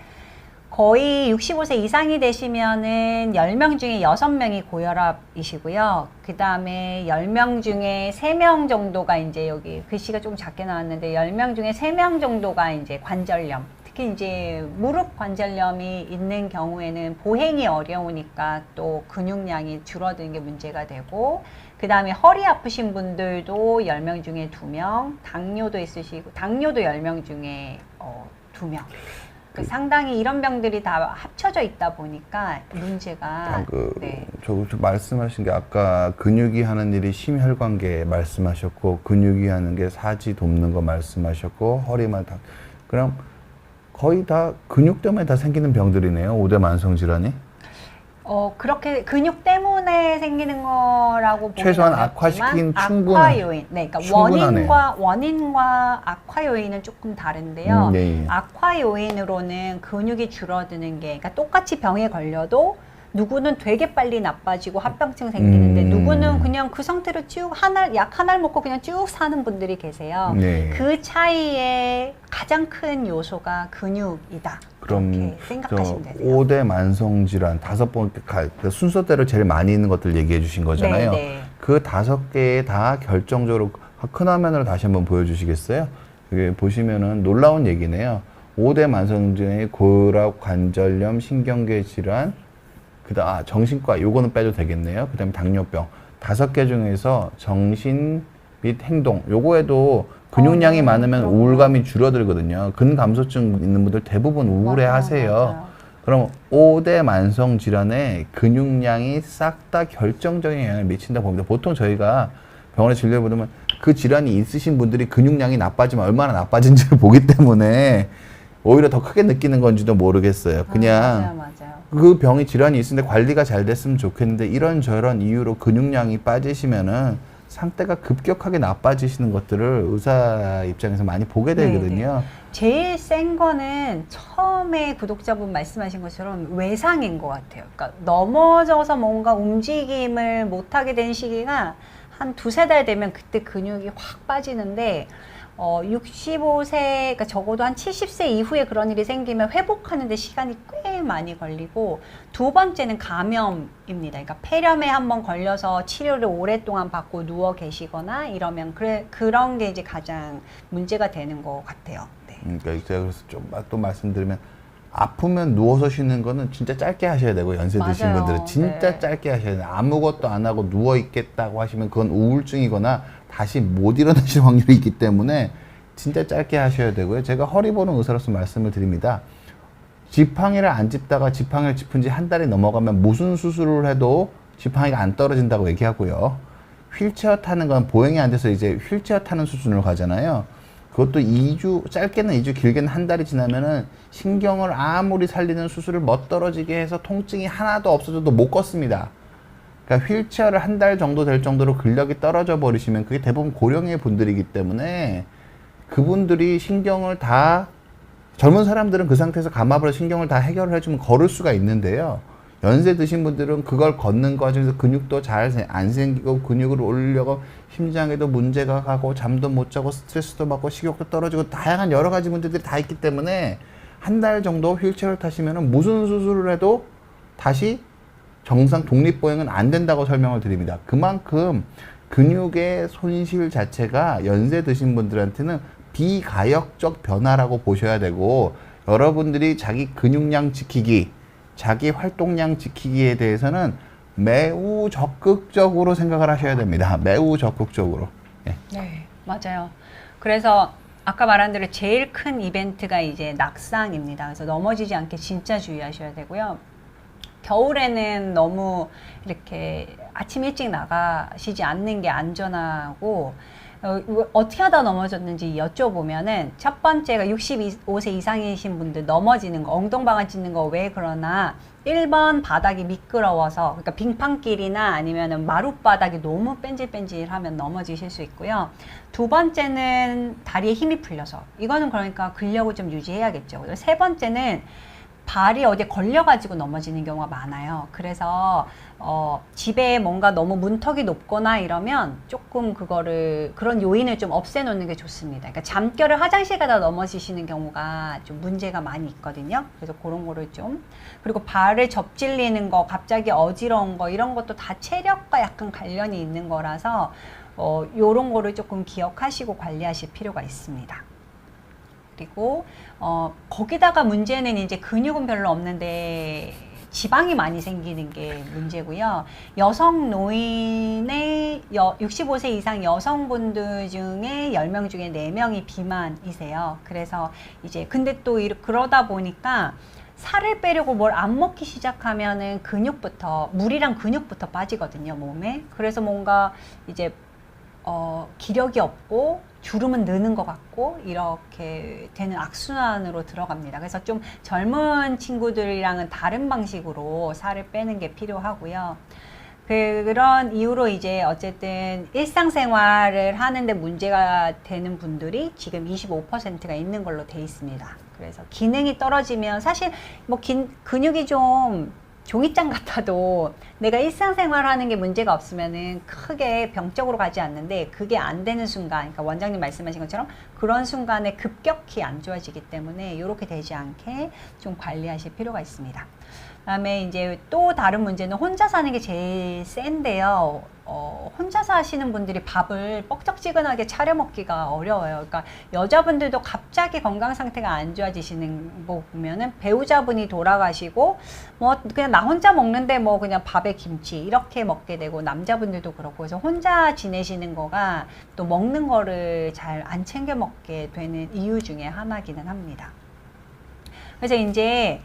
거의 65세 이상이 되시면은 10명 중에 6명이 고혈압이시고요. 그 다음에 10명 중에 3명 정도가 이제 여기 글씨가 좀 작게 나왔는데 10명 중에 3명 정도가 이제 관절염. 특히 이제 무릎 관절염이 있는 경우에는 보행이 어려우니까 또 근육량이 줄어드는 게 문제가 되고, 그 다음에 허리 아프신 분들도 10명 중에 2명, 당뇨도 있으시고, 당뇨도 10명 중에 2명. 상당히 이런 병들이 다 합쳐져 있다 보니까 문제가. 네. 저 말씀하신 게 아까 근육이 하는 일이 심혈관계 말씀하셨고, 근육이 하는 게 사지 돕는 거 말씀하셨고, 허리만 다. 그럼 거의 다 근육 때문에 다 생기는 병들이네요. 5대 만성 질환이. 그렇게 근육 때문에 생기는 거라고 보면 최소한 악화시킨 악화 요인. 네, 그러니까 원인과 악화 요인은 조금 다른데요. 네. 악화 요인으로는 근육이 줄어드는 게, 그러니까 똑같이 병에 걸려도 누구는 되게 빨리 나빠지고 합병증 생기는데 누구는 그냥 그 상태로 쭉 약 하나를 먹고 그냥 쭉 사는 분들이 계세요. 네. 그 차이에 가장 큰 요소가 근육이다. 그럼 생각하시면 되세요. 5대 만성 질환 5번 순서대로 제일 많이 있는 것들 얘기해 주신 거잖아요. 네. 그 5개에 다 결정적으로 큰 화면으로 다시 한번 보여주시겠어요? 여기 보시면은 놀라운 얘기네요. 5대 만성 질환이 고혈압, 관절염, 신경계 질환, 그다음 정신과 요거는 빼도 되겠네요. 그다음에 당뇨병 5개 중에서 정신 및 행동 요거에도 근육량이 많으면 우울감이 줄어들거든요. 근감소증 있는 분들 대부분 우울해 하세요. 그럼 5대 만성 질환에 근육량이 싹 다 결정적인 영향을 미친다 봅니다. 보통 저희가 병원에 진료해 보면 그 질환이 있으신 분들이 근육량이 나빠지면 얼마나 나빠진지를 보기 때문에 오히려 더 크게 느끼는 건지도 모르겠어요. 그냥 맞아요. 그 병이 질환이 있는데 관리가 잘 됐으면 좋겠는데 이런저런 이유로 근육량이 빠지시면은 상태가 급격하게 나빠지시는 것들을 의사 입장에서 많이 보게 되거든요. 네네. 제일 센 거는 처음에 구독자분 말씀하신 것처럼 외상인 것 같아요. 그러니까 넘어져서 뭔가 움직임을 못하게 된 시기가 한 2-3달 되면 그때 근육이 확 빠지는데 65세, 그러니까 적어도 한 70세 이후에 그런 일이 생기면 회복하는데 시간이 꽤 많이 걸리고, 2번째는 감염입니다. 그러니까 폐렴에 한번 걸려서 치료를 오랫동안 받고 누워 계시거나 이러면 그런 게 이제 가장 문제가 되는 것 같아요. 네. 그러니까 제가 그래서 좀 또 말씀드리면 아프면 누워서 쉬는 거는 진짜 짧게 하셔야 되고, 연세 드신 맞아요. 분들은 진짜 짧게 하셔야 돼요. 아무것도 안 하고 누워 있겠다고 하시면 그건 우울증이거나 다시 못 일어나실 확률이 있기 때문에 진짜 짧게 하셔야 되고요. 제가 허리 보는 의사로서 말씀을 드립니다. 지팡이를 안 짚다가 지팡이를 짚은 지 한 달이 넘어가면 무슨 수술을 해도 지팡이가 안 떨어진다고 얘기하고요. 휠체어 타는 건 보행이 안 돼서 이제 휠체어 타는 수준으로 가잖아요. 그것도 2주, 짧게는 2주, 길게는 한 달이 지나면은 신경을 아무리 살리는 수술을 멋들어지게 해서 통증이 하나도 없어져도 못 걷습니다. 그러니까 휠체어를 한 달 정도 될 정도로 근력이 떨어져 버리시면 그게 대부분 고령의 분들이기 때문에 그분들이 신경을 다, 젊은 사람들은 그 상태에서 감압으로 신경을 다 해결을 해주면 걸을 수가 있는데요. 연세 드신 분들은 그걸 걷는 과정에서 근육도 잘 안 생기고 근육을 올리려고 심장에도 문제가 가고 잠도 못 자고 스트레스도 받고 식욕도 떨어지고 다양한 여러 가지 문제들이 다 있기 때문에 한 달 정도 휠체어를 타시면 무슨 수술을 해도 다시 정상 독립보행은 안 된다고 설명을 드립니다. 그만큼 근육의 손실 자체가 연세 드신 분들한테는 비가역적 변화라고 보셔야 되고, 여러분들이 자기 근육량 지키기, 자기 활동량 지키기에 대해서는 매우 적극적으로 생각을 하셔야 됩니다. 매우 적극적으로. 예. 네, 맞아요. 그래서 아까 말한 대로 제일 큰 이벤트가 이제 낙상입니다. 그래서 넘어지지 않게 진짜 주의하셔야 되고요. 겨울에는 너무 이렇게 아침 일찍 나가시지 않는 게 안전하고, 어떻게 하다 넘어졌는지 여쭤보면은 첫 번째가 65세 이상이신 분들 넘어지는 거, 엉덩방아 찢는 거 왜 그러나 1번 바닥이 미끄러워서, 그러니까 빙판길이나 아니면은 마룻바닥이 너무 뺀질뺀질하면 넘어지실 수 있고요. 두 번째는 다리에 힘이 풀려서, 이거는 그러니까 근력을 좀 유지해야겠죠. 그리고 세 번째는 발이 어디에 걸려가지고 넘어지는 경우가 많아요. 그래서 집에 뭔가 너무 문턱이 높거나 이러면 조금 그런 요인을 좀 없애놓는 게 좋습니다. 그러니까 잠결에 화장실 가다 넘어지시는 경우가 좀 문제가 많이 있거든요. 그래서 그런 거를 좀, 그리고 발을 접질리는 거, 갑자기 어지러운 거, 이런 것도 다 체력과 약간 관련이 있는 거라서 요런 거를 조금 기억하시고 관리하실 필요가 있습니다. 그리고 거기다가 문제는 이제 근육은 별로 없는데 지방이 많이 생기는 게 문제고요. 여성 노인의 65세 이상 여성분들 중에 10명 중에 4명이 비만이세요. 그래서 이제 근데 또 그러다 보니까 살을 빼려고 뭘 안 먹기 시작하면은 물이랑 근육부터 빠지거든요, 몸에. 그래서 뭔가 이제 기력이 없고 주름은 느는 것 같고 이렇게 되는 악순환으로 들어갑니다. 그래서 좀 젊은 친구들이랑은 다른 방식으로 살을 빼는 게 필요하고요. 그런 이유로 이제 어쨌든 일상생활을 하는데 문제가 되는 분들이 지금 25%가 있는 걸로 돼 있습니다. 그래서 기능이 떨어지면 사실 뭐 근육이 좀 종이장 같아도 내가 일상생활 하는 게 문제가 없으면은 크게 병적으로 가지 않는데, 그게 안 되는 순간, 그러니까 원장님 말씀하신 것처럼 그런 순간에 급격히 안 좋아지기 때문에 이렇게 되지 않게 좀 관리하실 필요가 있습니다. 그다음에 이제 또 다른 문제는 혼자 사는 게 제일 센데요. 혼자서 하시는 분들이 밥을 뻑적지근하게 차려 먹기가 어려워요. 그러니까 여자분들도 갑자기 건강 상태가 안 좋아지시는 거 보면은 배우자분이 돌아가시고 뭐 그냥 나 혼자 먹는데 뭐 그냥 밥에 김치 이렇게 먹게 되고, 남자분들도 그렇고, 그래서 혼자 지내시는 거가 또 먹는 거를 잘 안 챙겨 먹게 되는 이유 중에 하나기는 합니다. 그래서 이제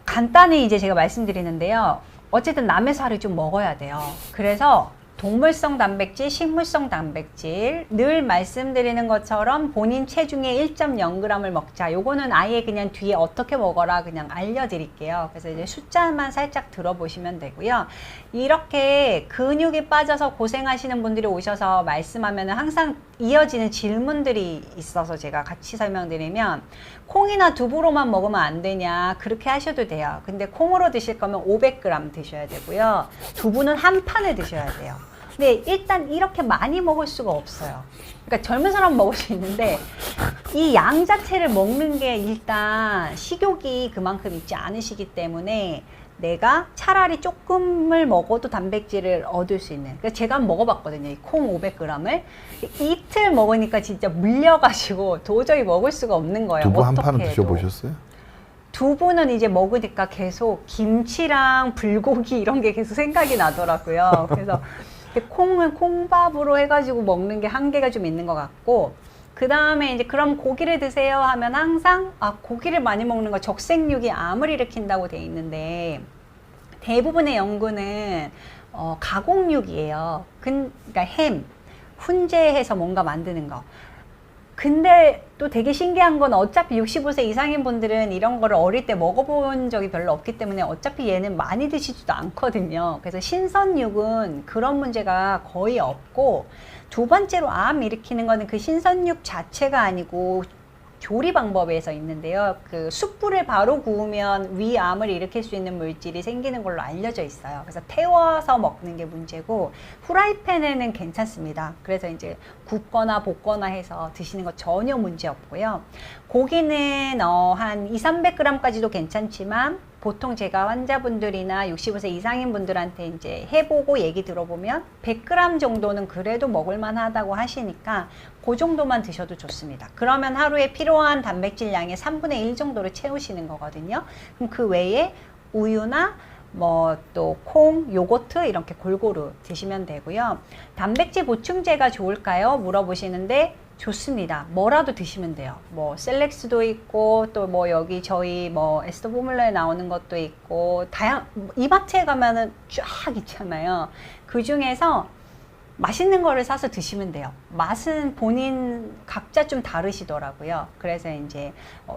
간단히 이제 제가 말씀드리는데요. 어쨌든 남의 살을 좀 먹어야 돼요. 그래서 동물성 단백질, 식물성 단백질, 늘 말씀드리는 것처럼 본인 체중의 1.0g을 먹자. 요거는 아예 그냥 뒤에 어떻게 먹어라 그냥 알려드릴게요. 그래서 이제 숫자만 살짝 들어보시면 되고요. 이렇게 근육이 빠져서 고생하시는 분들이 오셔서 말씀하면 항상 이어지는 질문들이 있어서 제가 같이 설명드리면, 콩이나 두부로만 먹으면 안 되냐, 그렇게 하셔도 돼요. 근데 콩으로 드실 거면 500g 드셔야 되고요. 두부는 한 판을 드셔야 돼요. 근데 일단 이렇게 많이 먹을 수가 없어요. 그러니까 젊은 사람은 먹을 수 있는데 이 양 자체를 먹는 게 일단 식욕이 그만큼 있지 않으시기 때문에 내가 차라리 조금을 먹어도 단백질을 얻을 수 있는, 그러니까 제가 한번 먹어봤거든요. 이 콩 500g을 이틀 먹으니까 진짜 물려가지고 도저히 먹을 수가 없는 거예요. 두부 한 판은 어떻게 해도. 드셔보셨어요? 두부는 이제 먹으니까 계속 김치랑 불고기 이런 게 계속 생각이 나더라고요. 그래서 콩은 콩밥으로 해가지고 먹는 게 한계가 좀 있는 것 같고, 그 다음에 이제 그럼 고기를 드세요 하면 항상 고기를 많이 먹는 거 적색육이 암을 일으킨다고 돼 있는데, 대부분의 연구는 가공육이에요. 그러니까 햄, 훈제해서 뭔가 만드는 거. 근데 또 되게 신기한 건 어차피 65세 이상인 분들은 이런 거를 어릴 때 먹어본 적이 별로 없기 때문에 어차피 얘는 많이 드시지도 않거든요. 그래서 신선육은 그런 문제가 거의 없고, 두 번째로 암 일으키는 거는 그 신선육 자체가 아니고 조리 방법에서 있는데요. 그 숯불을 바로 구우면 위암을 일으킬 수 있는 물질이 생기는 걸로 알려져 있어요. 그래서 태워서 먹는 게 문제고, 후라이팬에는 괜찮습니다. 그래서 이제 굽거나 볶거나 해서 드시는 거 전혀 문제 없고요. 고기는 한 200~300g까지도 괜찮지만, 보통 제가 환자분들이나 65세 이상인 분들한테 이제 해보고 얘기 들어보면 100g 정도는 그래도 먹을만 하다고 하시니까 그 정도만 드셔도 좋습니다. 그러면 하루에 필요한 단백질 양의 3분의 1 정도를 채우시는 거거든요. 그럼 그 외에 우유나 뭐 또 콩, 요거트 이렇게 골고루 드시면 되고요. 단백질 보충제가 좋을까요? 물어보시는데 좋습니다. 뭐라도 드시면 돼요. 뭐 셀렉스도 있고 또 뭐 여기 저희 뭐 에스더 포뮬러에 나오는 것도 있고 이마트에 가면은 쫙 있잖아요. 그 중에서 맛있는 거를 사서 드시면 돼요. 맛은 본인 각자 좀 다르시더라고요. 그래서 이제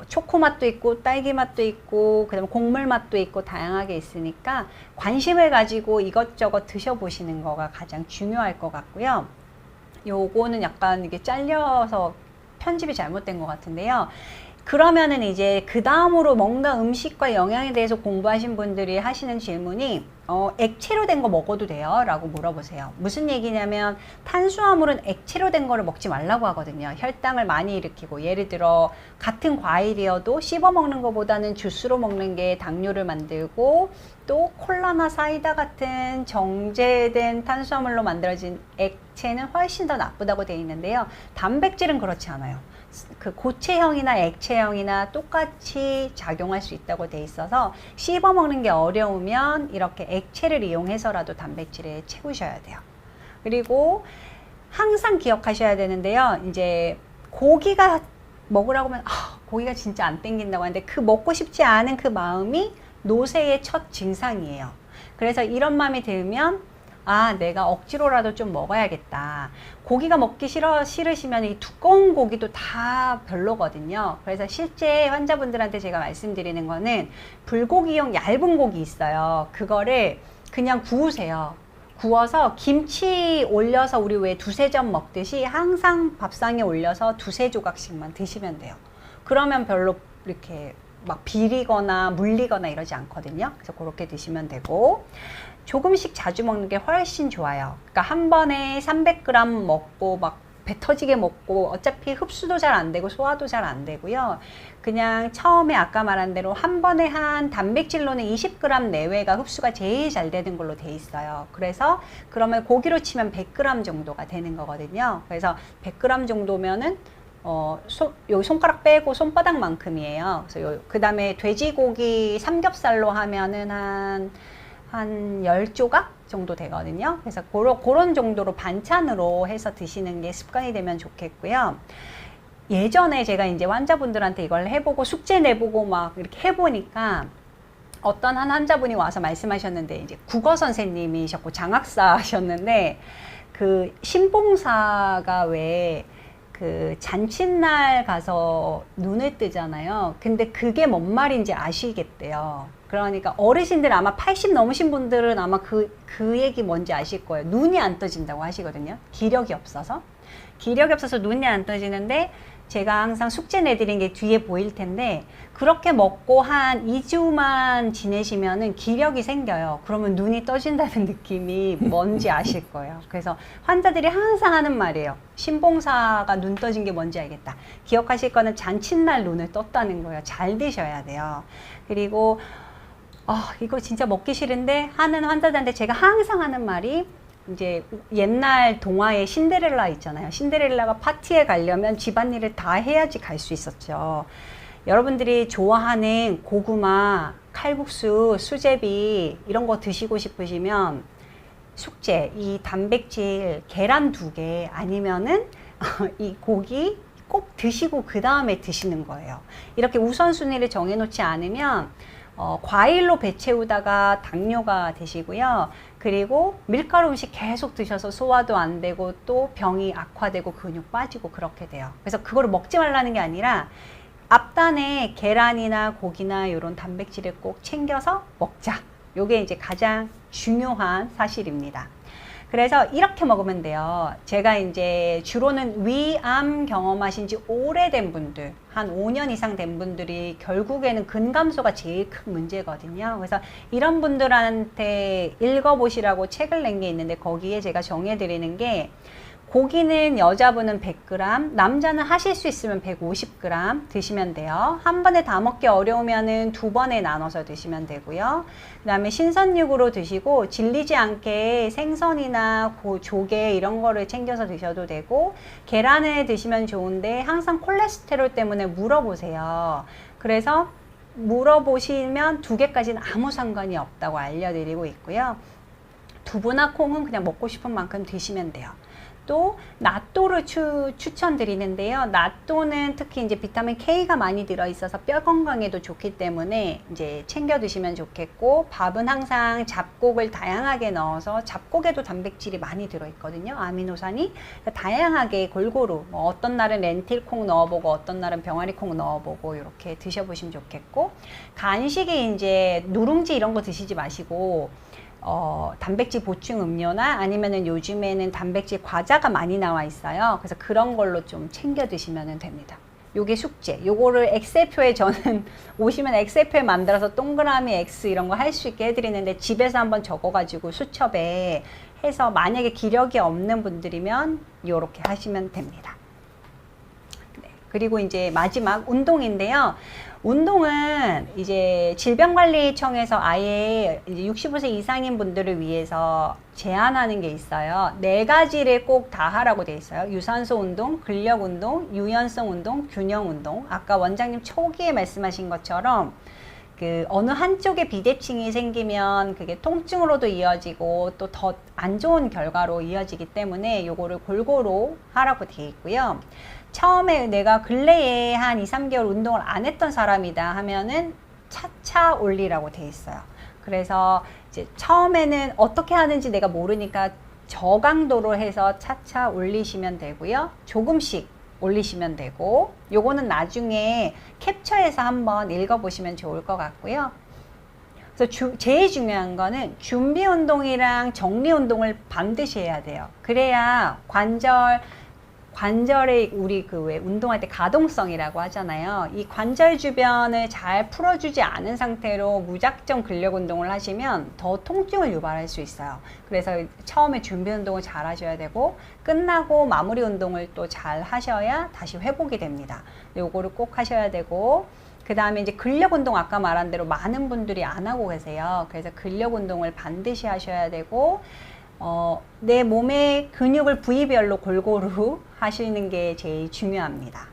초코 맛도 있고 딸기 맛도 있고 그다음에 곡물 맛도 있고 다양하게 있으니까 관심을 가지고 이것저것 드셔보시는 거가 가장 중요할 것 같고요. 요거는 약간 이게 잘려서 편집이 잘못된 것 같은데요. 그러면은 이제 그 다음으로 뭔가 음식과 영양에 대해서 공부하신 분들이 하시는 질문이 액체로 된 거 먹어도 돼요? 라고 물어보세요. 무슨 얘기냐면 탄수화물은 액체로 된 거를 먹지 말라고 하거든요. 혈당을 많이 일으키고, 예를 들어 같은 과일이어도 씹어 먹는 것보다는 주스로 먹는 게 당뇨를 만들고, 또 콜라나 사이다 같은 정제된 탄수화물로 만들어진 액체는 훨씬 더 나쁘다고 되어 있는데요. 단백질은 그렇지 않아요. 그 고체형이나 액체형이나 똑같이 작용할 수 있다고 돼 있어서 씹어 먹는 게 어려우면 이렇게 액체를 이용해서라도 단백질을 채우셔야 돼요. 그리고 항상 기억하셔야 되는데요. 이제 고기가 먹으라고 하면 고기가 진짜 안 땡긴다고 하는데 그 먹고 싶지 않은 그 마음이 노쇠의 첫 증상이에요. 그래서 이런 마음이 들면 내가 억지로라도 좀 먹어야겠다. 고기가 먹기 싫으시면 이 두꺼운 고기도 다 별로거든요. 그래서 실제 환자분들한테 제가 말씀드리는 거는 불고기용 얇은 고기 있어요. 그거를 그냥 구우세요. 구워서 김치 올려서 우리 왜 두세 점 먹듯이 항상 밥상에 올려서 두세 조각씩만 드시면 돼요. 그러면 별로 이렇게 막 비리거나 물리거나 이러지 않거든요. 그래서 그렇게 드시면 되고, 조금씩 자주 먹는 게 훨씬 좋아요. 그러니까 한 번에 300g 먹고 막 배 터지게 먹고 어차피 흡수도 잘 안 되고 소화도 잘 안 되고요. 그냥 처음에 아까 말한 대로 한 번에 한 단백질로는 20g 내외가 흡수가 제일 잘 되는 걸로 돼 있어요. 그래서 그러면 고기로 치면 100g 정도가 되는 거거든요. 그래서 100g 정도면은 여기 손가락 빼고 손바닥만큼이에요. 그래서 그 다음에 돼지고기 삼겹살로 하면은 한 10조각 정도 되거든요. 그래서 그런 정도로 반찬으로 해서 드시는 게 습관이 되면 좋겠고요. 예전에 제가 이제 환자분들한테 이걸 해보고 숙제 내보고 막 이렇게 해보니까 어떤 한 환자분이 와서 말씀하셨는데, 이제 국어 선생님이셨고 장학사셨는데, 그 신봉사가 왜 그 잔칫날 가서 눈을 뜨잖아요. 근데 그게 뭔 말인지 아시겠대요. 그러니까 어르신들 아마 80 넘으신 분들은 아마 그 얘기 뭔지 아실 거예요. 눈이 안 떠진다고 하시거든요. 기력이 없어서 눈이 안 떠지는데, 제가 항상 숙제 내드린 게 뒤에 보일 텐데, 그렇게 먹고 한 2주만 지내시면은 기력이 생겨요. 그러면 눈이 떠진다는 느낌이 뭔지 아실 거예요. 그래서 환자들이 항상 하는 말이에요. 신봉사가 눈 떠진 게 뭔지 알겠다. 기억하실 거는 잔칫날 눈을 떴다는 거예요. 잘 드셔야 돼요. 그리고 이거 진짜 먹기 싫은데 하는 환자들한테 제가 항상 하는 말이, 이제 옛날 동화에 신데렐라 있잖아요. 신데렐라가 파티에 가려면 집안일을 다 해야지 갈 수 있었죠. 여러분들이 좋아하는 고구마, 칼국수, 수제비 이런 거 드시고 싶으시면 숙제, 이 단백질 계란 2개 아니면은 이 고기 꼭 드시고 그 다음에 드시는 거예요. 이렇게 우선순위를 정해놓지 않으면 과일로 배 채우다가 당뇨가 되시고요. 그리고 밀가루 음식 계속 드셔서 소화도 안 되고 또 병이 악화되고 근육 빠지고 그렇게 돼요. 그래서 그거를 먹지 말라는 게 아니라 앞단에 계란이나 고기나 이런 단백질을 꼭 챙겨서 먹자. 요게 이제 가장 중요한 사실입니다. 그래서 이렇게 먹으면 돼요. 제가 이제 주로는 위암 경험하신 지 오래된 분들, 한 5년 이상 된 분들이 결국에는 근감소가 제일 큰 문제거든요. 그래서 이런 분들한테 읽어보시라고 책을 낸 게 있는데 거기에 제가 정해드리는 게 고기는 여자분은 100g, 남자는 하실 수 있으면 150g 드시면 돼요. 한 번에 다 먹기 어려우면은 2번에 나눠서 드시면 되고요. 그 다음에 신선육으로 드시고 질리지 않게 생선이나 조개 이런 거를 챙겨서 드셔도 되고 계란을 드시면 좋은데 항상 콜레스테롤 때문에 물어보세요. 그래서 물어보시면 2개까지는 아무 상관이 없다고 알려드리고 있고요. 두부나 콩은 그냥 먹고 싶은 만큼 드시면 돼요. 또 낫또를 추천드리는데요. 낫또는 특히 이제 비타민 K가 많이 들어있어서 뼈 건강에도 좋기 때문에 이제 챙겨 드시면 좋겠고, 밥은 항상 잡곡을 다양하게 넣어서 잡곡에도 단백질이 많이 들어있거든요. 아미노산이. 다양하게 골고루 뭐 어떤 날은 렌틸콩 넣어보고 어떤 날은 병아리콩 넣어보고 이렇게 드셔보시면 좋겠고, 간식이 이제 누룽지 이런 거 드시지 마시고 단백질 보충 음료나 아니면은 요즘에는 단백질 과자가 많이 나와 있어요. 그래서 그런 걸로 좀 챙겨 드시면 됩니다. 요게 숙제. 요거를 엑셀표에 저는 오시면 엑셀표에 만들어서 동그라미 X 이런 거 할 수 있게 해드리는데 집에서 한번 적어가지고 수첩에 해서 만약에 기력이 없는 분들이면 요렇게 하시면 됩니다. 네. 그리고 이제 마지막 운동인데요. 운동은 이제 질병관리청에서 아예 이제 65세 이상인 분들을 위해서 제안하는 게 있어요. 4가지를 꼭 다 하라고 돼 있어요. 유산소 운동, 근력 운동, 유연성 운동, 균형 운동. 아까 원장님 초기에 말씀하신 것처럼 그 어느 한쪽에 비대칭이 생기면 그게 통증으로도 이어지고 또 더 안 좋은 결과로 이어지기 때문에 요거를 골고루 하라고 돼 있고요. 처음에 내가 근래에 한 2, 3개월 운동을 안 했던 사람이다 하면은 차차 올리라고 돼 있어요. 그래서 이제 처음에는 어떻게 하는지 내가 모르니까 저강도로 해서 차차 올리시면 되고요. 조금씩 올리시면 되고, 요거는 나중에 캡처해서 한번 읽어보시면 좋을 것 같고요. 그래서 제일 중요한 거는 준비 운동이랑 정리 운동을 반드시 해야 돼요. 그래야 관절에 우리 그 왜 운동할 때 가동성이라고 하잖아요. 이 관절 주변을 잘 풀어주지 않은 상태로 무작정 근력 운동을 하시면 더 통증을 유발할 수 있어요. 그래서 처음에 준비 운동을 잘 하셔야 되고 끝나고 마무리 운동을 또 잘 하셔야 다시 회복이 됩니다. 요거를 꼭 하셔야 되고, 그 다음에 이제 근력 운동 아까 말한 대로 많은 분들이 안 하고 계세요. 그래서 근력 운동을 반드시 하셔야 되고, 내 몸의 근육을 부위별로 골고루 하시는 게 제일 중요합니다.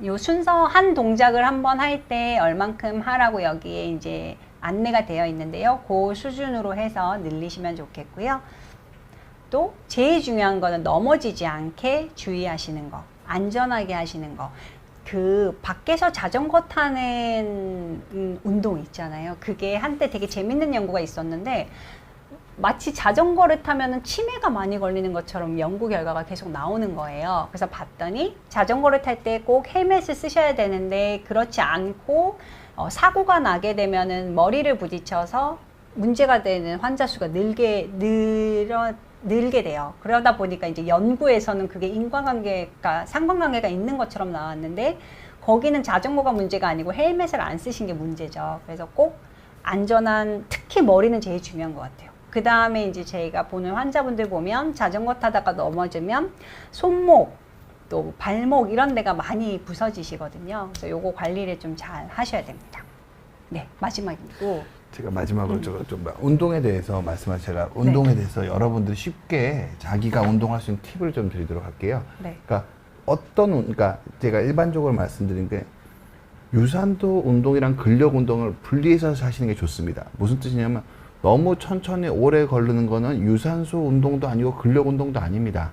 요 순서 한 동작을 한번 할 때 얼만큼 하라고 여기에 이제 안내가 되어 있는데요. 그 수준으로 해서 늘리시면 좋겠고요. 또 제일 중요한 거는 넘어지지 않게 주의하시는 거, 안전하게 하시는 거. 그 밖에서 자전거 타는 운동 있잖아요. 그게 한때 되게 재밌는 연구가 있었는데 마치 자전거를 타면은 치매가 많이 걸리는 것처럼 연구 결과가 계속 나오는 거예요. 그래서 봤더니 자전거를 탈 때 꼭 헬멧을 쓰셔야 되는데 그렇지 않고 사고가 나게 되면은 머리를 부딪혀서 문제가 되는 환자 수가 늘게 돼요. 그러다 보니까 이제 연구에서는 그게 인과관계가 상관관계가 있는 것처럼 나왔는데 거기는 자전거가 문제가 아니고 헬멧을 안 쓰신 게 문제죠. 그래서 꼭 안전한, 특히 머리는 제일 중요한 것 같아요. 그 다음에 이제 저희가 보는 환자분들 보면 자전거 타다가 넘어지면 손목, 또 발목 이런 데가 많이 부서지시거든요. 그래서 요거 관리를 좀 잘 하셔야 됩니다. 네, 마지막이고. 제가 마지막으로 좀 운동에 대해서 제가 운동에 대해서 여러분들 쉽게 자기가 운동할 수 있는 팁을 좀 드리도록 할게요. 네. 그러니까 그러니까 제가 일반적으로 말씀드린 게 유산소 운동이랑 근력 운동을 분리해서 하시는 게 좋습니다. 무슨 뜻이냐면 너무 천천히 오래 걸르는 거는 유산소 운동도 아니고 근력 운동도 아닙니다.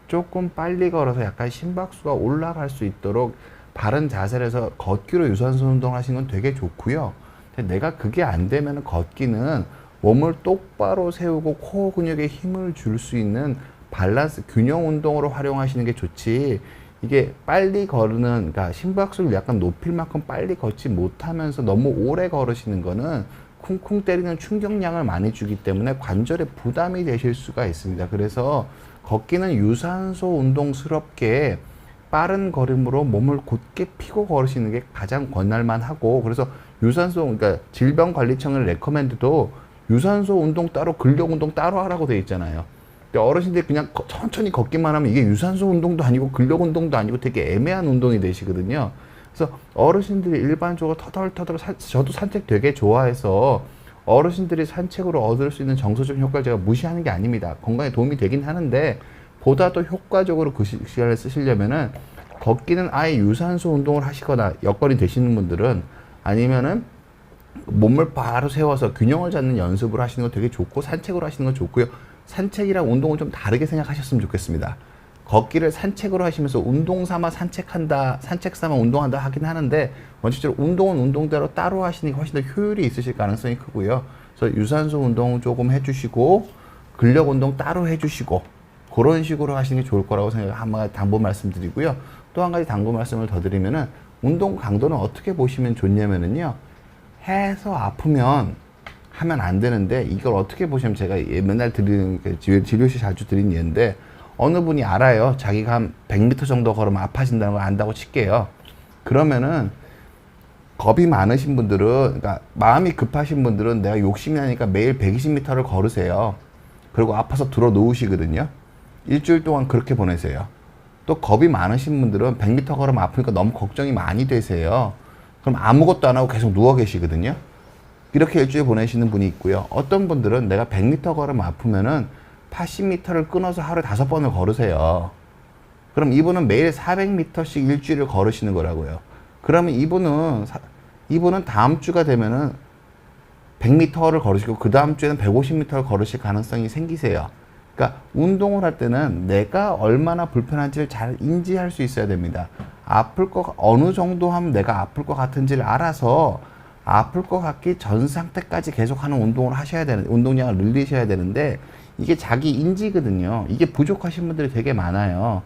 조금 빨리 걸어서 약간 심박수가 올라갈 수 있도록 바른 자세를 해서 걷기로 유산소 운동을 하시는 건 되게 좋고요. 근데 내가 그게 안 되면 걷기는 몸을 똑바로 세우고 코어 근육에 힘을 줄 수 있는 밸런스, 균형 운동으로 활용하시는 게 좋지. 이게 빨리 걸으는, 그러니까 심박수를 약간 높일 만큼 빨리 걷지 못하면서 너무 오래 걸으시는 거는 쿵쿵 때리는 충격량을 많이 주기 때문에 관절에 부담이 되실 수가 있습니다. 그래서 걷기는 유산소 운동스럽게 빠른 걸음으로 몸을 곧게 펴고 걸으시는 게 가장 권할만 하고, 그래서 유산소, 그러니까 질병관리청의 레커멘드도 유산소 운동 따로 근력 운동 따로 하라고 돼 있잖아요. 근데 어르신들이 그냥 천천히 걷기만 하면 이게 유산소 운동도 아니고 근력 운동도 아니고 되게 애매한 운동이 되시거든요. 그래서 어르신들이 일반적으로 터덜터덜 저도 산책 되게 좋아해서 어르신들이 산책으로 얻을 수 있는 정서적 효과를 제가 무시하는 게 아닙니다. 건강에 도움이 되긴 하는데 보다 더 효과적으로 그 시간을 쓰시려면은 걷기는 아예 유산소 운동을 하시거나 여건이 되시는 분들은 아니면은 몸을 바로 세워서 균형을 잡는 연습을 하시는 거 되게 좋고 산책으로 하시는 건 좋고요. 산책이랑 운동을 좀 다르게 생각하셨으면 좋겠습니다. 걷기를 산책으로 하시면서 운동 삼아 산책한다, 산책 삼아 운동한다 하긴 하는데 원칙적으로 운동은 운동대로 따로 하시는 게 훨씬 더 효율이 있으실 가능성이 크고요. 그래서 유산소 운동 조금 해주시고 근력 운동 따로 해주시고 그런 식으로 하시는 게 좋을 거라고 한번 당부 말씀드리고요. 또 한 가지 당부 말씀을 더 드리면은 운동 강도는 어떻게 보시면 좋냐면은요. 해서 아프면 하면 안 되는데 이걸 어떻게 보시면 제가 맨날 드리는 진료실 자주 드리는 예인데 어느 분이 알아요. 자기가 한 100m 정도 걸으면 아파진다는 걸 안다고 칠게요. 그러면은 겁이 많으신 분들은, 그러니까 마음이 급하신 분들은 내가 욕심이 나니까 매일 120m를 걸으세요. 그리고 아파서 들어 누우시거든요. 일주일 동안 그렇게 보내세요. 또 겁이 많으신 분들은 100m 걸으면 아프니까 너무 걱정이 많이 되세요. 그럼 아무것도 안 하고 계속 누워 계시거든요. 이렇게 일주일 보내시는 분이 있고요. 어떤 분들은 내가 100m 걸으면 아프면은 80m를 끊어서 하루에 5번을 걸으세요. 그럼 이분은 매일 400m씩 일주일을 걸으시는 거라고요. 그러면 이분은 다음 주가 되면은 100m를 걸으시고 그 다음 주에는 150m를 걸으실 가능성이 생기세요. 그러니까 운동을 할 때는 내가 얼마나 불편한지를 잘 인지할 수 있어야 됩니다. 어느 정도 하면 내가 아플 것 같은지를 알아서 아플 것 같기 전 상태까지 계속 하는 운동을 하셔야 되는, 운동량을 늘리셔야 되는데 이게 자기 인지거든요. 이게 부족하신 분들이 되게 많아요.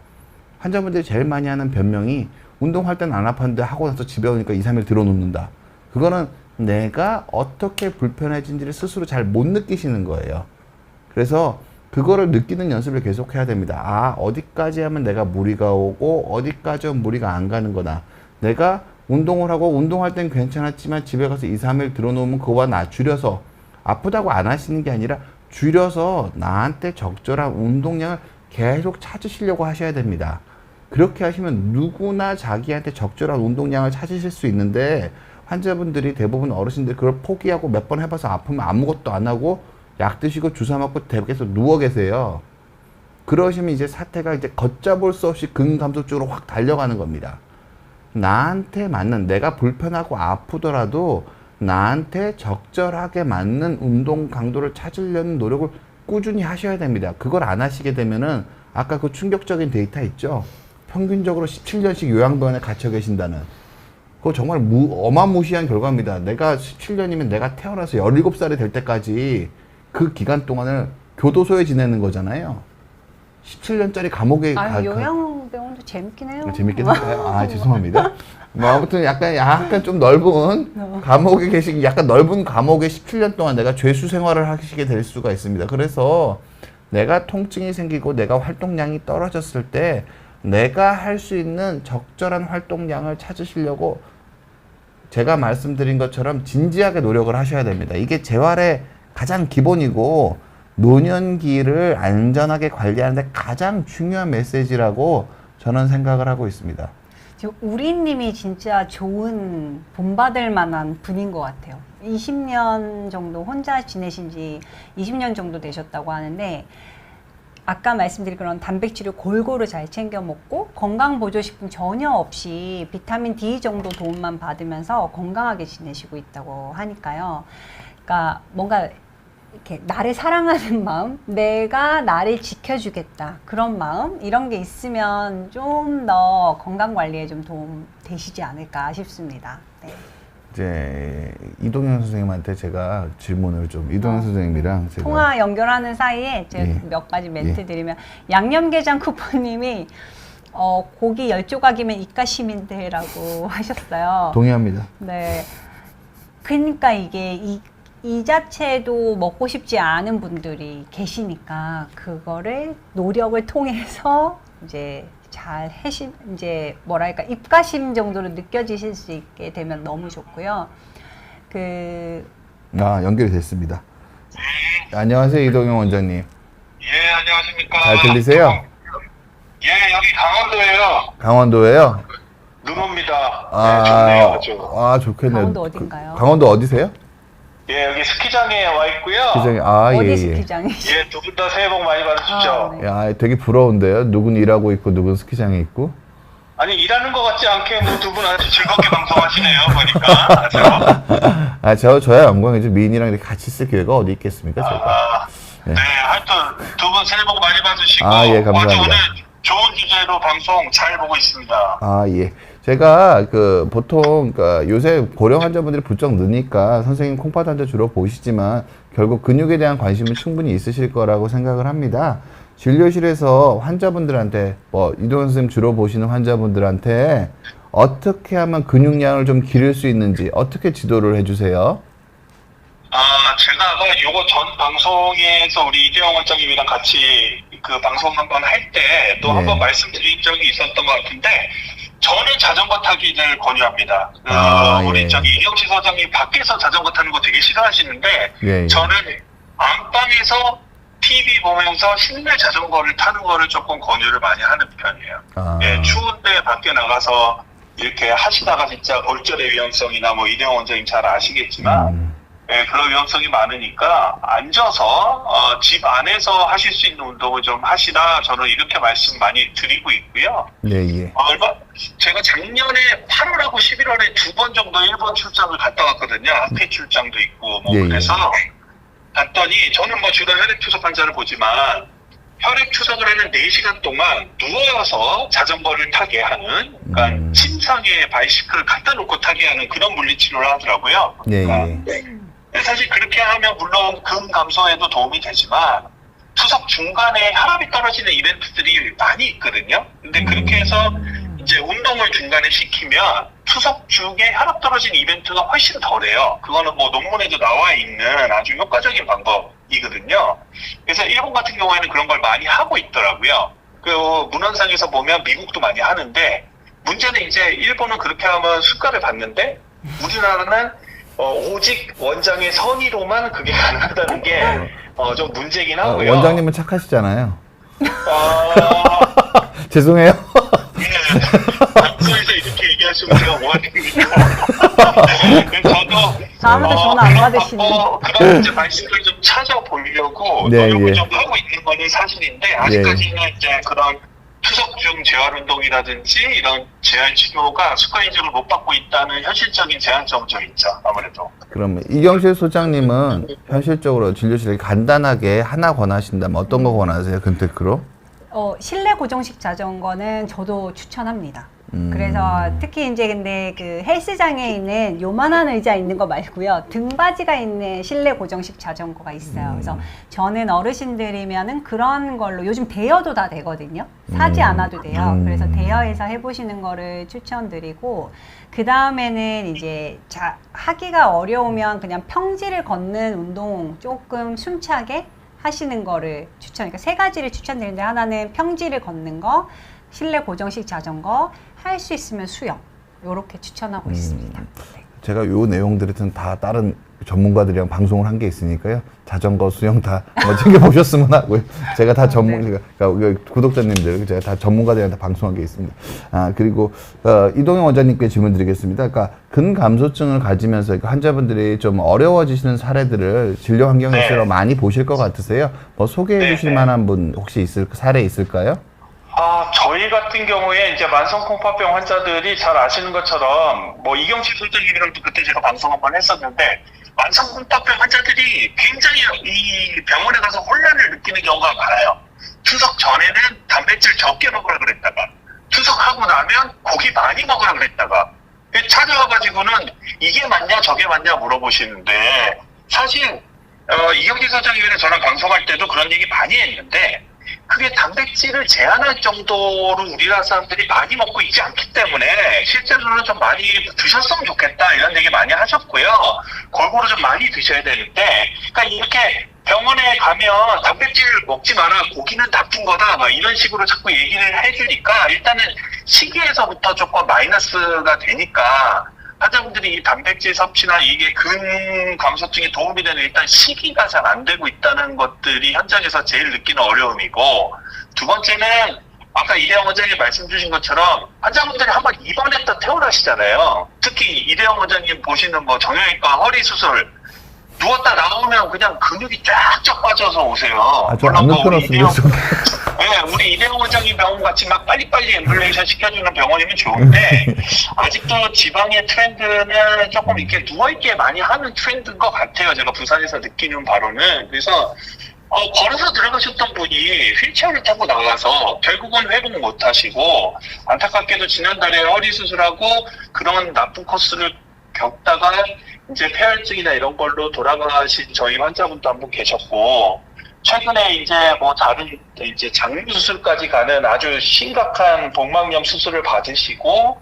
환자분들이 제일 많이 하는 변명이 운동할 때는 안 아팠는데 하고 나서 집에 오니까 2, 3일 들어 눕는다. 그거는 내가 어떻게 불편해진지를 스스로 잘 못 느끼시는 거예요. 그래서 그거를 느끼는 연습을 계속 해야 됩니다. 아, 어디까지 하면 내가 무리가 오고 어디까지 하면 무리가 안 가는 거다. 내가 운동을 하고 운동할 땐 괜찮았지만 집에 가서 2, 3일 들어놓으면 그거와 줄여서 아프다고 안 하시는 게 아니라 줄여서 나한테 적절한 운동량을 계속 찾으시려고 하셔야 됩니다. 그렇게 하시면 누구나 자기한테 적절한 운동량을 찾으실 수 있는데 환자분들이 대부분 어르신들 그걸 포기하고 몇 번 해봐서 아프면 아무것도 안 하고 약 드시고 주사 맞고 계속 누워 계세요. 그러시면 이제 사태가 이제 걷잡을 수 없이 근감소 쪽으로 확 달려가는 겁니다. 나한테 맞는, 내가 불편하고 아프더라도 나한테 적절하게 맞는 운동 강도를 찾으려는 노력을 꾸준히 하셔야 됩니다. 그걸 안 하시게 되면은 아까 그 충격적인 데이터 있죠? 평균적으로 17년씩 요양병원에 갇혀 계신다는. 그거 정말 어마무시한 결과입니다. 내가 17년이면 내가 태어나서 17살이 될 때까지 그 기간 동안을 교도소에 지내는 거잖아요. 17년짜리 감옥에 요양병원도 재밌긴 해요. 재밌긴 한가요? 아, 죄송합니다. 뭐 아무튼 약간 좀 넓은 감옥에 계신, 약간 넓은 감옥에 17년 동안 내가 죄수 생활을 하시게 될 수가 있습니다. 그래서 내가 통증이 생기고 내가 활동량이 떨어졌을 때 내가 할 수 있는 적절한 활동량을 찾으시려고 제가 말씀드린 것처럼 진지하게 노력을 하셔야 됩니다. 이게 재활의 가장 기본이고 노년기를 안전하게 관리하는데 가장 중요한 메시지라고 저는 생각을 하고 있습니다. 우리님이 진짜 좋은 본받을 만한 분인 것 같아요. 20년 정도 혼자 지내신 지 20년 정도 되셨다고 하는데 아까 말씀드린 그런 단백질을 골고루 잘 챙겨 먹고 건강보조식품 전혀 없이 비타민 D 정도 도움만 받으면서 건강하게 지내시고 있다고 하니까요. 그러니까 뭔가 이렇게 나를 사랑하는 마음, 내가 나를 지켜주겠다 그런 마음 이런 게 있으면 좀 더 건강 관리에 좀 도움 되시지 않을까 싶습니다. 네. 이제 이동현 선생님한테 제가 질문을 좀 이동현 선생님이랑 제가 통화 연결하는 사이에 제가 예. 몇 가지 멘트 드리면 양념게장 쿠폰님이 고기 10조각이면 입가심인데라고 하셨어요. 동의합니다. 네. 그러니까 이게 이 자체도 먹고 싶지 않은 분들이 계시니까 그거를 노력을 통해서 이제 이제 뭐랄까 입가심 정도로 느껴지실 수 있게 되면 너무 좋고요. 연결이 됐습니다. 안녕하세요, 이동현 원장님. 예, 안녕하십니까. 잘 들리세요? 예, 여기 강원도예요. 강원도예요? 눈 옵니다. 네, 좋네요, 아주. 좋겠네요. 강원도 어딘가요? 강원도 어디세요? 예, 여기 스키장에 와 있고요. 스키장에 어디 예. 스키장이? 예, 두 분 다 새해 복 많이 받으십시오. 네. 야, 되게 부러운데요. 누군 일하고 있고 누군 스키장에 있고. 아니, 일하는 것 같지 않게 뭐 두 분 아주 즐겁게 방송하시네요, 보니까. 저야 영광이죠. 미인이랑 이렇게 같이 쓸 기회가 어디 있겠습니까, 제가. 네, 하여튼 두 분 새해 복 많이 받으시고. 예, 감사합니다. 오늘 좋은 주제로 방송 잘 보고 있습니다. 예. 제가 보통 요새 고령 환자분들이 부쩍 느니까 선생님 콩팥 환자 주로 보시지만 결국 근육에 대한 관심은 충분히 있으실 거라고 생각을 합니다. 진료실에서 환자분들한테 이동현 선생님 주로 보시는 환자분들한테 어떻게 하면 근육량을 좀 기를 수 있는지 어떻게 지도를 해주세요? 제가 요거 전 방송에서 우리 이재영 원장님이랑 같이 그 방송 한번 할 때 또 네. 한번 말씀드린 적이 있었던 것 같은데, 저는 자전거 타기를 권유합니다. 우리 예. 이경치 소장님 밖에서 자전거 타는 거 되게 싫어하시는데, 예. 저는 안방에서 TV 보면서 실내 자전거를 타는 거를 조금 권유를 많이 하는 편이에요. 예, 추운데 밖에 나가서 이렇게 하시다가 진짜 골절의 위험성이나 뭐 이대영 원장님 잘 아시겠지만, 예, 그런 위험성이 많으니까 앉아서 집 안에서 하실 수 있는 운동을 좀 하시라, 저는 이렇게 말씀 많이 드리고 있고요. 예. 제가 작년에 8월하고 11월에 2번 정도 일본 출장을 갔다 왔거든요. 학회 출장도 있고 뭐 예, 그래서 갔더니, 저는 뭐 주로 혈액 투석 환자를 보지만 혈액 투석을 하는 4시간 동안 누워서 자전거를 타게 하는, 그러니까 침상에 바이시클을 갖다 놓고 타게 하는 그런 물리치료를 하더라고요. 예. 근데 사실 그렇게 하면 물론 근 감소에도 도움이 되지만 투석 중간에 혈압이 떨어지는 이벤트들이 많이 있거든요. 근데 그렇게 해서 이제 운동을 중간에 시키면 투석 중에 혈압 떨어지는 이벤트가 훨씬 덜해요. 그거는 뭐 논문에도 나와 있는 아주 효과적인 방법이거든요. 그래서 일본 같은 경우에는 그런 걸 많이 하고 있더라고요. 그 문헌상에서 보면 미국도 많이 하는데, 문제는 이제 일본은 그렇게 하면 수가를 받는데 우리나라는 오직 원장의 선의로만 그게 가능하다는 게 좀 문제긴 하고요. 원장님은 착하시잖아요. 죄송해요. 방송에서 이렇게 얘기하시면 제가 뭐 하겠습니까? 저도 다음부터 전화 안 받으시네. 그런 이제 말씀을 좀 찾아보려고 네, 노력을 예. 좀 하고 있는 거는 사실인데, 아직까지는 이제 그런 투석 중 재활 운동이라든지 이런 재활 치료가 습관적으로 못 받고 있다는 현실적인 제한점이 좀 있죠, 아무래도. 그러면 이경실 소장님은 현실적으로 진료실에 간단하게 하나 권하신다면 어떤 거 권하세요? 근테크로? 실내 고정식 자전거는 저도 추천합니다. 그래서 특히 이제 근데 그 헬스장에 있는 요만한 의자 있는 거 말고요, 등받이가 있는 실내 고정식 자전거가 있어요. 그래서 저는 어르신들이면은 그런 걸로, 요즘 대여도 다 되거든요. 사지 않아도 돼요. 그래서 대여해서 해보시는 거를 추천드리고, 그 다음에는 이제 하기가 어려우면 그냥 평지를 걷는 운동 조금 숨차게 하시는 거를 그러니까 3가지를 추천드리는데, 하나는 평지를 걷는 거, 실내 고정식 자전거, 할 수 있으면 수영, 요렇게 추천하고 있습니다. 네. 제가 요 내용들은 다 다른 전문가들이랑 방송을 한 게 있으니까요. 자전거, 수영 다 챙겨보셨으면 하고요. 제가 다 그러니까 구독자님들, 제가 다 전문가들이랑 다 방송한 게 있습니다. 그리고 이동현 원장님께 질문 드리겠습니다. 그러니까 근감소증을 가지면서 환자분들이 좀 어려워지시는 사례들을 진료 환경에서 많이 보실 것 같으세요? 뭐 소개해 주실 만한 분 혹시 사례 있을까요? 저희 같은 경우에 이제 만성콩팥병 환자들이 잘 아시는 것처럼, 뭐 이경치 소장님이랑도 그때 제가 방송 한번 했었는데, 만성콩팥병 환자들이 굉장히 이 병원에 가서 혼란을 느끼는 경우가 많아요. 투석 전에는 단백질 적게 먹으라 그랬다가, 투석하고 나면 고기 많이 먹으라 그랬다가, 찾아와가지고는 이게 맞냐 저게 맞냐 물어보시는데 사실 이경재 소장님이랑 저랑 방송할 때도 그런 얘기 많이 했는데 그게 단백질을 제한할 정도로 우리나라 사람들이 많이 먹고 있지 않기 때문에 실제로는 좀 많이 드셨으면 좋겠다 이런 얘기 많이 하셨고요. 골고루 좀 많이 드셔야 되는데 그러니까 이렇게 병원에 가면 단백질 먹지 마라 고기는 나쁜 거다 막 이런 식으로 자꾸 얘기를 해주니까 일단은 식이에서부터 조금 마이너스가 되니까 환자분들이 이 단백질 섭취나 이게 근 감소증에 도움이 되는 일단 식이가 잘 안 되고 있다는 것들이 현장에서 제일 느끼는 어려움이고 두 번째는 아까 이대영 원장님 말씀 주신 것처럼 환자분들이 한번 입원했다 퇴원하시잖아요. 특히 이대영 원장님 보시는 뭐 정형외과 허리 수술 누웠다 나오면 그냥 근육이 쫙쫙 빠져서 오세요. 저안 눕혀놨습니다. 네, 우리 이대영 원장님 병원 같이 막 빨리빨리 앰뷸런스 시켜주는 병원이면 좋은데 아직도 지방의 트렌드는 조금 이렇게 누워있게 많이 하는 트렌드인 것 같아요. 제가 부산에서 느끼는 바로는. 그래서 걸어서 들어가셨던 분이 휠체어를 타고 나가서 결국은 회복 못 하시고 안타깝게도 지난달에 허리 수술하고 그런 나쁜 코스를 겪다가 이제 폐혈증이나 이런 걸로 돌아가신 저희 환자분도 한 분 계셨고 최근에 이제 뭐 다른 이제 장류 수술까지 가는 아주 심각한 복막염 수술을 받으시고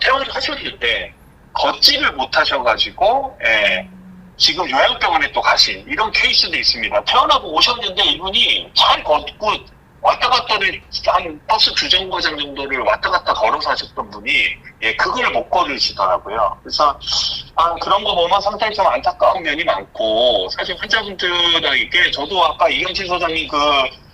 퇴원하셨는데 걷지를 못하셔가지고 지금 요양병원에 또 가신 이런 케이스도 있습니다. 퇴원하고 오셨는데 이분이 잘 걷고 왔다 갔다를 한 버스 두 정거장 정도를 왔다 갔다 걸어서 하셨던 분이 그걸 못 걸으시더라고요. 그래서 그런 거 보면 상당히 좀 안타까운 면이 많고 사실 환자분들에게 저도 아까 이경진 소장님 그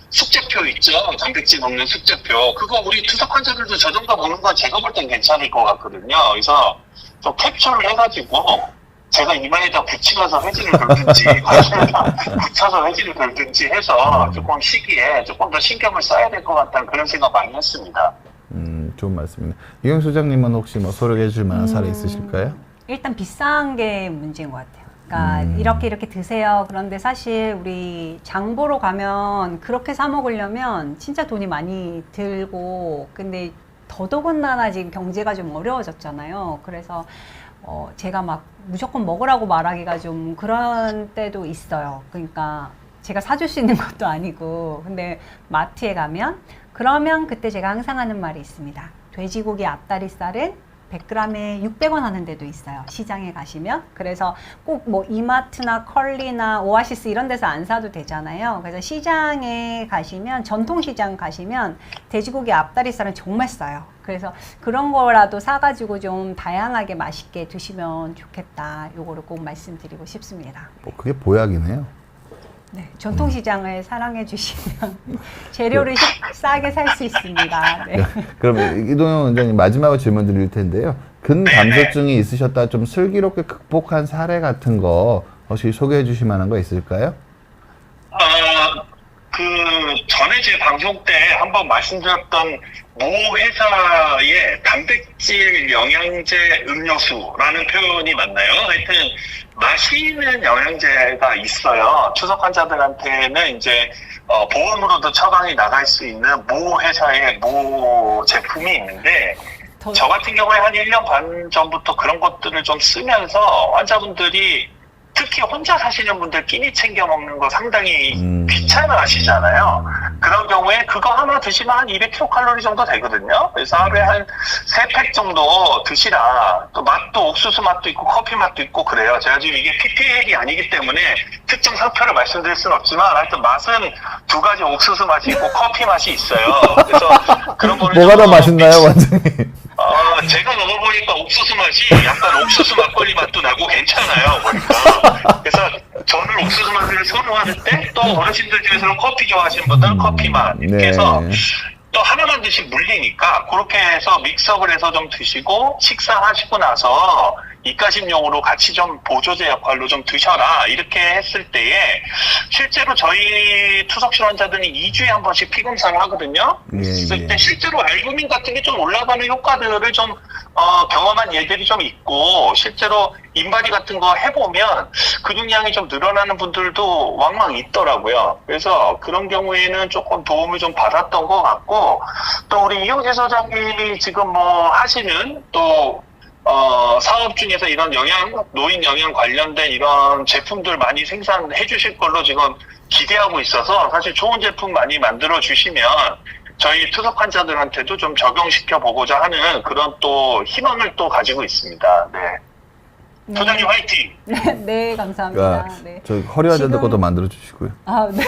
숙제표 있죠? 단백질 먹는 숙제표 그거 우리 투석 환자들도 저 정도 먹는 건 제가 볼 땐 괜찮을 것 같거든요. 그래서 좀 캡처를 해가지고 제가 이마에다 붙이면서 회지를 걸든지 거기에다 붙여서 회지를 걸든지 해서 조금 시기에 조금 더 신경을 써야 될 것 같다는 그런 생각 많이 했습니다. 좋은 말씀입니다. 이경 소장님은 혹시 뭐 소개해 줄 만한 사례 있으실까요? 일단 비싼 게 문제인 것 같아요. 그러니까 이렇게 드세요. 그런데 사실 우리 장 보러 가면 그렇게 사 먹으려면 진짜 돈이 많이 들고 근데 더더군다나 지금 경제가 좀 어려워졌잖아요. 그래서 제가 막 무조건 먹으라고 말하기가 좀 그런 때도 있어요. 그러니까 제가 사줄 수 있는 것도 아니고 근데 마트에 가면 그러면 그때 제가 항상 하는 말이 있습니다. 돼지고기 앞다리살은 100g에 600원 하는 데도 있어요. 시장에 가시면. 그래서 꼭 뭐 이마트나 컬리나 오아시스 이런 데서 안 사도 되잖아요. 그래서 시장에 가시면 전통시장 가시면 돼지고기 앞다리살은 정말 싸요. 그래서 그런 거라도 사가지고 좀 다양하게 맛있게 드시면 좋겠다. 요거를 꼭 말씀드리고 싶습니다. 그게 보약이네요. 네, 전통시장을 사랑해 주시면 재료를 싸게 살 수 있습니다. 네. 그럼 이동영 원장님 마지막으로 질문 드릴 텐데요. 근감소증이 있으셨다 좀 슬기롭게 극복한 사례 같은 거 혹시 소개해 주실 만한 거 있을까요? 전에 제 방송 때 한번 말씀드렸던 모 회사의 단백질 영양제 음료수라는 표현이 맞나요? 하여튼 마시는 영양제가 있어요. 추석 환자들한테는 이제 보험으로도 처방이 나갈 수 있는 모 회사의 모 제품이 있는데 저 같은 경우에 한 1년 반 전부터 그런 것들을 좀 쓰면서 환자분들이 특히 혼자 사시는 분들 끼니 챙겨 먹는 거 상당히 귀찮아 하시잖아요. 그런 경우에 그거 하나 드시면 한 200kcal 정도 되거든요. 그래서 하루에 한 3팩 정도 드시라. 또 맛도 옥수수 맛도 있고 커피 맛도 있고 그래요. 제가 지금 이게 PPL이 아니기 때문에 특정 상표를 말씀드릴 수는 없지만 하여튼 맛은 두 가지 옥수수 맛이 있고 커피 맛이 있어요. 그래서 그런 거를 뭐가 더 맛있나요, 원장님? 제가 먹어보니까 옥수수 맛이 약간 옥수수 막걸리 맛도 나고 괜찮아요, 보니까. 그래서 저는 옥수수 맛을 선호하는데 또 어르신들 중에서는 커피 좋아하시는 분들은 커피 맛. 이렇게 해서 또 하나만 드시면 물리니까 그렇게 해서 믹스업을 해서 좀 드시고 식사하시고 나서 입가심용으로 같이 좀 보조제 역할로 좀 드셔라. 이렇게 했을 때에 실제로 실제로 저희 투석 실환자들이 2주에 한 번씩 피 검사를 하거든요. 그때 실제로 알부민 같은 게 좀 올라가는 효과들을 좀 경험한 예들이 좀 있고, 실제로 인바디 같은 거 해보면 근육량이 좀 늘어나는 분들도 왕왕 있더라고요. 그래서 그런 경우에는 조금 도움을 좀 받았던 것 같고, 또 우리 이영재 소장님이 지금 뭐 하시는 또 사업 중에서 이런 노인 영양 관련된 이런 제품들 많이 생산해 주실 걸로 지금 기대하고 있어서, 사실 좋은 제품 많이 만들어 주시면 저희 투석 환자들한테도 좀 적용시켜 보고자 하는 그런 또 희망을 또 가지고 있습니다. 네. 소장님 화이팅! 네, 감사합니다. 그러니까 네. 저 허리 환자들 것도 만들어 주시고요. 아, 네.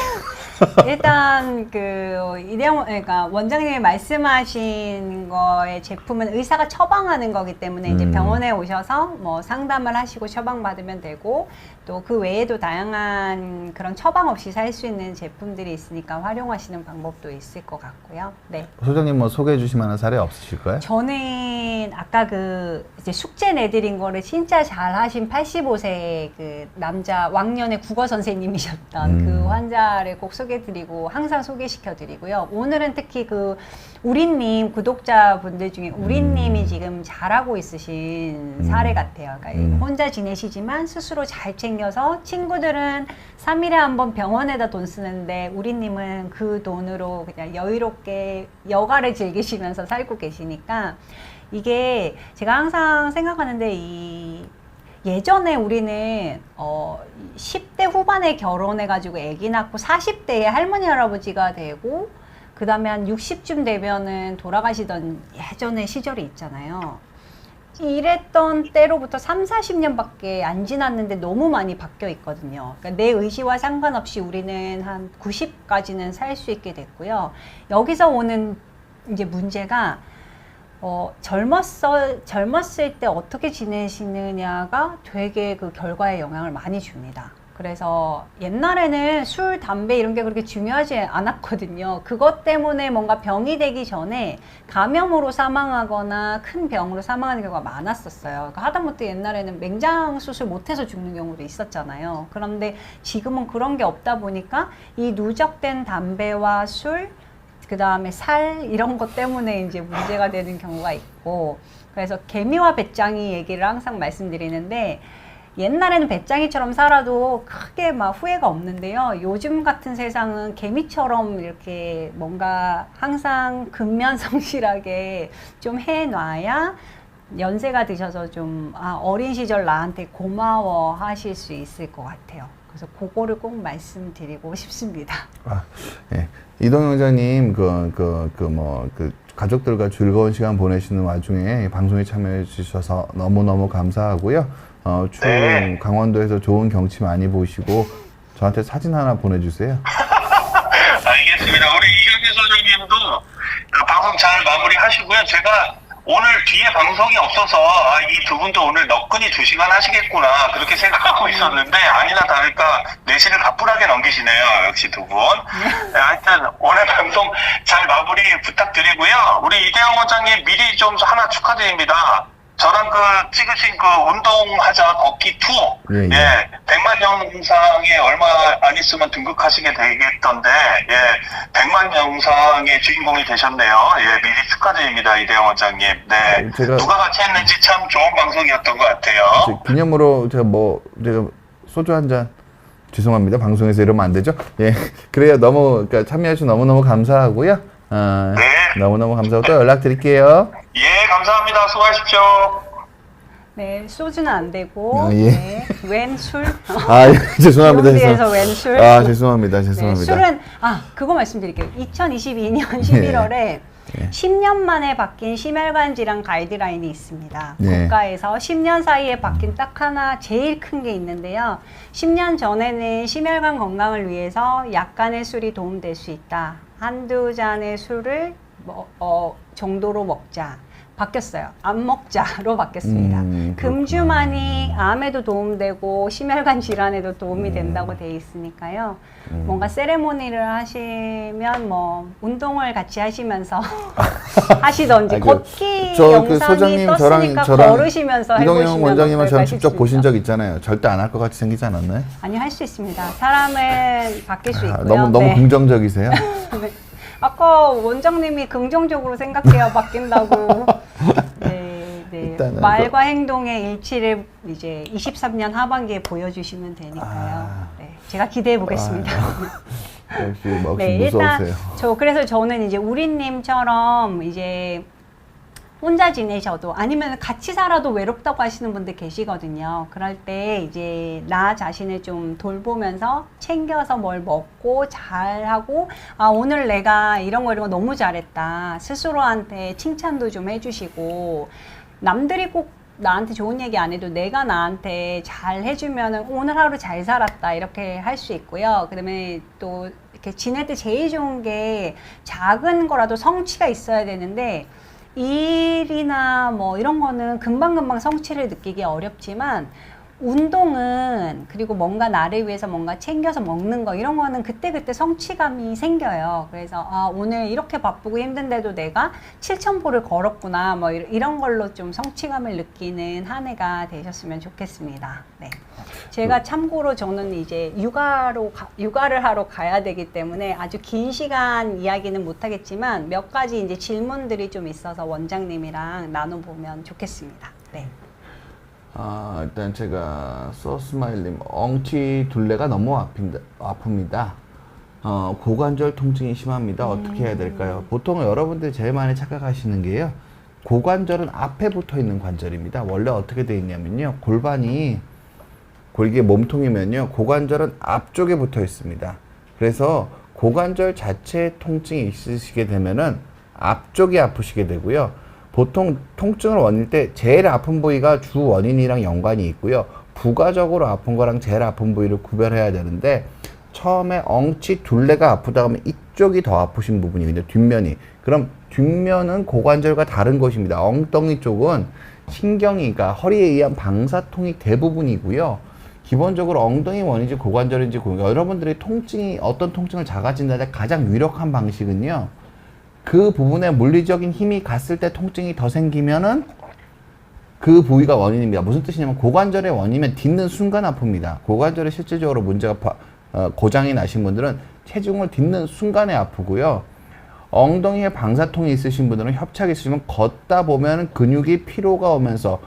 일단 그러니까 원장님이 말씀하신 거의 제품은 의사가 처방하는 거기 때문에 이제 병원에 오셔서 뭐 상담을 하시고 처방 받으면 되고, 또 그 외에도 다양한 그런 처방 없이 살 수 있는 제품들이 있으니까 활용하시는 방법도 있을 것 같고요. 네. 소장님 뭐 소개해 주실 만한 사례 없으실까요? 저는 아까 이제 숙제 내드린 거를 진짜 잘 하신 85세 그 남자 왕년의 국어 선생님이셨던 그 환자를 꼭 소개드리고 항상 소개시켜드리고요. 오늘은 특히 우리님 구독자분들 중에 우리님이 지금 잘하고 있으신 사례 같아요. 그러니까 혼자 지내시지만 스스로 잘 챙겨서, 친구들은 3일에 한 번 병원에다 돈 쓰는데 우리님은 그 돈으로 그냥 여유롭게 여가를 즐기시면서 살고 계시니까, 이게 제가 항상 생각하는데, 예전에 우리는 10대 후반에 결혼해가지고 아기 낳고 40대에 할머니 할아버지가 되고, 그 다음에 한 60쯤 되면은 돌아가시던 예전의 시절이 있잖아요. 이랬던 때로부터 3, 40년밖에 안 지났는데 너무 많이 바뀌어 있거든요. 그러니까 내 의지와 상관없이 우리는 한 90까지는 살 수 있게 됐고요. 여기서 오는 이제 문제가 젊었을 때 어떻게 지내시느냐가 되게 그 결과에 영향을 많이 줍니다. 그래서 옛날에는 술, 담배 이런 게 그렇게 중요하지 않았거든요. 그것 때문에 뭔가 병이 되기 전에 감염으로 사망하거나 큰 병으로 사망하는 경우가 많았었어요. 그러니까 하다못해 옛날에는 맹장 수술 못해서 죽는 경우도 있었잖아요. 그런데 지금은 그런 게 없다 보니까 이 누적된 담배와 술, 그 다음에 살 이런 것 때문에 이제 문제가 되는 경우가 있고, 그래서 개미와 배짱이 얘기를 항상 말씀드리는데, 옛날에는 배짱이처럼 살아도 크게 막 후회가 없는데요. 요즘 같은 세상은 개미처럼 이렇게 뭔가 항상 근면성실하게 좀 해놔야 연세가 드셔서 좀 어린 시절 나한테 고마워 하실 수 있을 것 같아요. 그래서 그거를 꼭 말씀드리고 싶습니다. 예. 이동영 원장님, 가족들과 즐거운 시간 보내시는 와중에 방송에 참여해 주셔서 너무너무 감사하고요. 추운 강원도에서 좋은 경치 많이 보시고 저한테 사진 하나 보내주세요. 알겠습니다. 우리 이경재 소장님도 방송 잘 마무리하시고요. 제가 오늘 뒤에 방송이 없어서 이 두 분도 오늘 너끈히 2시간 하시겠구나 그렇게 생각하고 있었는데, 아니나 다를까 4시를 가뿐하게 넘기시네요. 역시 두 분. 네, 하여튼 오늘 방송 잘 마무리 부탁드리고요. 우리 이대영 원장님 미리 좀 하나 축하드립니다. 저랑 찍으신 운동하자 걷기 투어. 예. 100만 영상에 얼마 안 있으면 등극하시게 되겠던데, 100만 영상의 주인공이 되셨네요. 미리 축하드립니다, 이대영 원장님. 네. 누가 같이 했는지 참 좋은 방송이었던 것 같아요. 기념으로 제가 소주 한 잔, 죄송합니다. 방송에서 이러면 안 되죠? 예. 그래요. 그러니까 참여해주셔서 너무너무 감사하고요. 네. 너무너무 감사하고 또 연락드릴게요. 예, 감사합니다. 수고하십시오. 네, 소주는 안 되고, 네. 웬 술? 죄송합니다. 용기에서 웬 술? 죄송합니다. 네, 술은, 그거 말씀드릴게요. 2022년 11월에 10년 만에 바뀐 심혈관 질환 가이드라인이 있습니다. 국가에서 10년 사이에 바뀐 딱 하나 제일 큰 게 있는데요. 10년 전에는 심혈관 건강을 위해서 약간의 술이 도움될 수 있다. 한두 잔의 술을 정도로 먹자. 바뀌었어요. 안 먹자로 바뀌었습니다. 그렇구나. 금주만이 암에도 도움되고 심혈관 질환에도 도움이 된다고 돼 있으니까요. 뭔가 세레모니를 하시면 뭐 운동을 같이 하시면서 하시던지 아, 그, 걷기 그 영상이 소장님 떴으니까 걸으시면서 이동영 해보시면 원장님은 저랑 어떨까 직접 보신 싶습니다. 적 있잖아요. 절대 안 할 것 같이 생기지 않았나요? 아니 할 수 있습니다. 사람은 바뀔 수 있고요. 너무 네. 긍정적이세요. 네. 아까 원장님이 긍정적으로 생각해야 바뀐다고. 네, 네. 일단은 말과 행동의 일치를 이제 23년 하반기에 보여주시면 되니까요. 아. 네, 제가 기대해 보겠습니다. 역시 뭐 네, 무서우세요. 일단 그래서 저는 이제 우리님처럼 이제 혼자 지내셔도 아니면 같이 살아도 외롭다고 하시는 분들 계시거든요. 그럴 때 이제 나 자신을 좀 돌보면서 챙겨서 뭘 먹고 잘하고 아 오늘 내가 이런 거 너무 잘했다. 스스로한테 칭찬도 좀 해주시고 남들이 꼭 나한테 좋은 얘기 안 해도 내가 나한테 잘 해주면은 오늘 하루 잘 살았다 이렇게 할 수 있고요. 그다음에 또 이렇게 지낼 때 제일 좋은 게 작은 거라도 성취가 있어야 되는데 일이나 뭐 이런 거는 금방금방 성취를 느끼기 어렵지만 운동은 그리고 뭔가 나를 위해서 뭔가 챙겨서 먹는 거 이런 거는 그때그때 성취감이 생겨요. 그래서 아 오늘 이렇게 바쁘고 힘든데도 내가 7,000보를 걸었구나 뭐 이런 걸로 좀 성취감을 느끼는 한 해가 되셨으면 좋겠습니다. 네. 제가 참고로 저는 이제 육아를 하러 가야 되기 때문에 아주 긴 시간 이야기는 못하겠지만 몇 가지 이제 질문들이 좀 있어서 원장님이랑 나눠보면 좋겠습니다. 네. 일단 제가 소스마일님 엉치 둘레가 너무 아픕니다. 고관절 통증이 심합니다. 어떻게 해야 될까요? 보통 여러분들이 제일 많이 착각하시는 게요. 고관절은 앞에 붙어 있는 관절입니다. 원래 어떻게 되어 있냐면요. 골반이 이게 몸통이면요. 고관절은 앞쪽에 붙어 있습니다. 그래서 고관절 자체에 통증이 있으시게 되면은 앞쪽이 아프시게 되고요. 보통 통증을 원인일 때 제일 아픈 부위가 주 원인이랑 연관이 있고요. 부가적으로 아픈 거랑 제일 아픈 부위를 구별해야 되는데 처음에 엉치 둘레가 아프다 하면 이쪽이 더 아프신 부분이거든요. 뒷면이. 그럼 뒷면은 고관절과 다른 것입니다. 엉덩이 쪽은 신경이 그러니까 허리에 의한 방사통이 대부분이고요. 기본적으로 엉덩이 원인지 고관절인지 여러분들이 어떤 통증을 자가진단할 때 가장 유력한 방식은요. 그 부분에 물리적인 힘이 갔을 때 통증이 더 생기면은 그 부위가 원인입니다. 무슨 뜻이냐면 고관절의 원인이면 딛는 순간 아픕니다. 고관절에 실질적으로 문제가 고장이 나신 분들은 체중을 딛는 순간에 아프고요. 엉덩이에 방사통이 있으신 분들은 협착이 있으시면 걷다 보면 근육이 피로가 오면서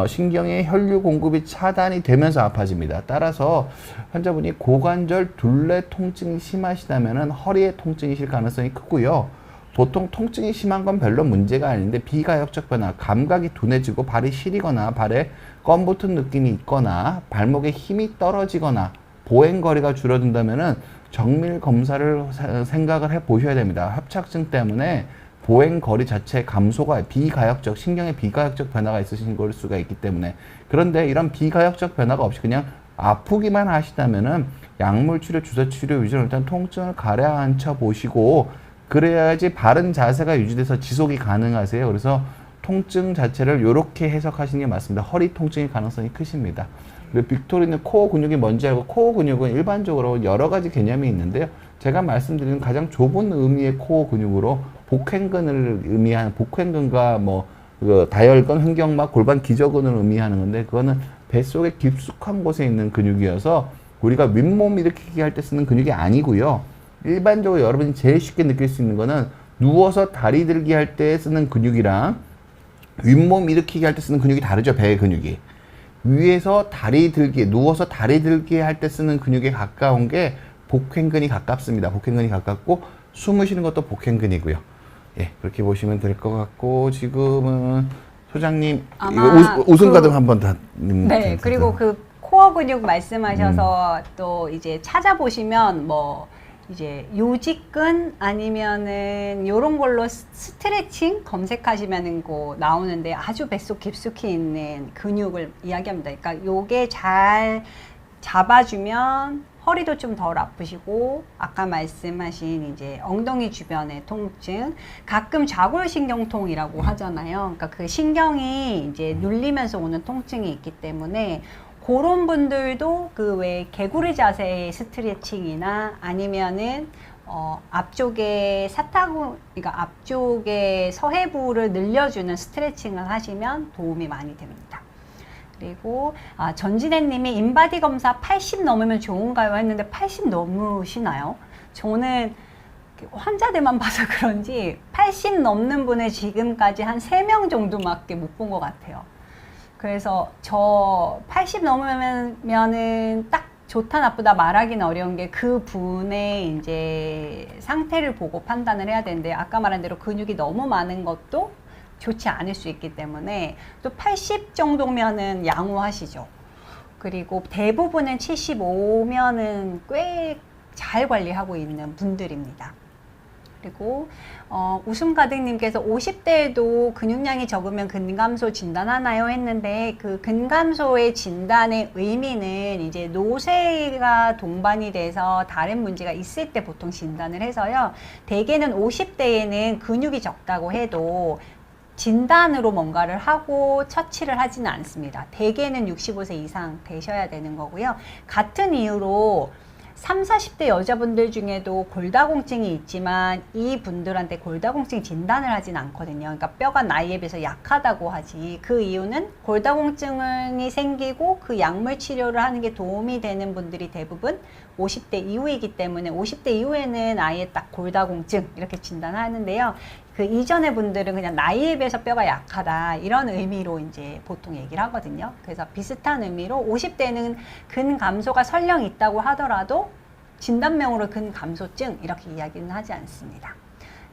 신경의 혈류 공급이 차단이 되면서 아파집니다. 따라서 환자분이 고관절 둘레 통증이 심하시다면 허리에 통증이실 가능성이 크고요. 보통 통증이 심한 건 별로 문제가 아닌데 비가역적 변화, 감각이 둔해지고 발이 시리거나 발에 껌 붙은 느낌이 있거나 발목에 힘이 떨어지거나 보행거리가 줄어든다면은 정밀 검사를 생각을 해 보셔야 됩니다. 협착증 때문에 보행거리 자체 감소가 신경의 비가역적 변화가 있으신 걸 수가 있기 때문에 그런데 이런 비가역적 변화가 없이 그냥 아프기만 하시다면은 약물 치료, 주사 치료 위주로 일단 통증을 가라앉혀 보시고 그래야지 바른 자세가 유지돼서 지속이 가능하세요. 그래서 통증 자체를 이렇게 해석하시는 게 맞습니다. 허리 통증의 가능성이 크십니다. 그리고 빅토리는 코어 근육이 뭔지 알고 코어 근육은 일반적으로 여러 가지 개념이 있는데요. 제가 말씀드리는 가장 좁은 의미의 코어 근육으로 복횡근을 의미하는 복횡근과 다혈근, 횡격막, 골반 기저근을 의미하는 건데 그거는 뱃속의 깊숙한 곳에 있는 근육이어서 우리가 윗몸 일으키기 할 때 쓰는 근육이 아니고요. 일반적으로 여러분이 제일 쉽게 느낄 수 있는 거는 누워서 다리 들기 할 때 쓰는 근육이랑 윗몸 일으키기 할 때 쓰는 근육이 다르죠. 배의 근육이. 위에서 다리 들기, 누워서 다리 들기 할 때 쓰는 근육에 가까운 게 복횡근이 가깝습니다. 복횡근이 가깝고 숨을 쉬는 것도 복횡근이고요. 예, 그렇게 보시면 될 것 같고 지금은 소장님 이거 웃음 가득 한번 다. 네, 그리고 그 코어 근육 말씀하셔서 또 이제 찾아보시면 이제 요직근 아니면은 요런 걸로 스트레칭 검색하시면은 나오는데 아주 뱃속 깊숙이 있는 근육을 이야기합니다. 그러니까 요게 잘 잡아주면 허리도 좀 덜 아프시고 아까 말씀하신 이제 엉덩이 주변의 통증, 가끔 좌골신경통이라고 하잖아요. 그러니까 그 신경이 이제 눌리면서 오는 통증이 있기 때문에 그런 분들도 그 왜 개구리 자세의 스트레칭이나 아니면은 앞쪽에 그러니까 앞쪽에 서해부를 늘려주는 스트레칭을 하시면 도움이 많이 됩니다. 그리고 전진혜 님이 인바디 검사 80 넘으면 좋은가요? 했는데 80 넘으시나요? 저는 환자들만 봐서 그런지 80 넘는 분을 지금까지 한 3명 정도밖에 못 본 것 같아요. 그래서 저 80 넘으면은 딱 좋다 나쁘다 말하기는 어려운 게 그 분의 이제 상태를 보고 판단을 해야 되는데 아까 말한 대로 근육이 너무 많은 것도 좋지 않을 수 있기 때문에 또 80 정도면은 양호하시죠. 그리고 대부분은 75면은 꽤 잘 관리하고 있는 분들입니다. 그리고 웃음가득님께서 50대에도 근육량이 적으면 근감소 진단하나요? 했는데 그 근감소의 진단의 의미는 이제 노쇠가 동반이 돼서 다른 문제가 있을 때 보통 진단을 해서요. 대개는 50대에는 근육이 적다고 해도 진단으로 뭔가를 하고 처치를 하지는 않습니다. 대개는 65세 이상 되셔야 되는 거고요. 같은 이유로 30, 40대 여자분들 중에도 골다공증이 있지만 이 분들한테 골다공증 진단을 하진 않거든요. 그러니까 뼈가 나이에 비해서 약하다고 하지. 그 이유는 골다공증이 생기고 그 약물 치료를 하는 게 도움이 되는 분들이 대부분 50대 이후이기 때문에 50대 이후에는 아예 딱 골다공증 이렇게 진단하는데요. 그 이전의 분들은 그냥 나이에 비해서 뼈가 약하다 이런 의미로 이제 보통 얘기를 하거든요. 그래서 비슷한 의미로 50대는 근감소가 설령 있다고 하더라도 진단명으로 근감소증 이렇게 이야기는 하지 않습니다.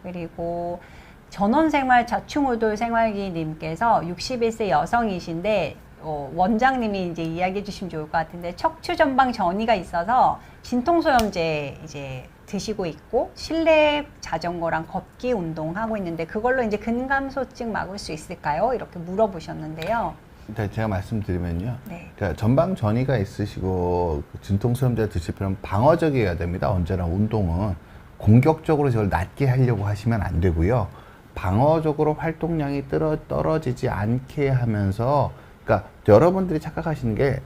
그리고 전원생활 자충우돌 생활기 님께서 61세 여성이신데 원장님이 이제 이야기해 주시면 좋을 것 같은데 척추 전방 전이가 있어서 진통소염제 이제 드시고 있고 실내 자전거랑 걷기 운동하고 있는데 그걸로 이제 근감소증 막을 수 있을까요? 이렇게 물어보셨는데요. 제가 말씀드리면요. 네. 그러니까 전방 전이가 있으시고 진통소염제 드실 필요는 방어적이어야 됩니다. 언제나 운동은 공격적으로 저걸 낮게 하려고 하시면 안 되고요. 방어적으로 활동량이 떨어지지 않게 하면서 그러니까 여러분들이 착각하시는 게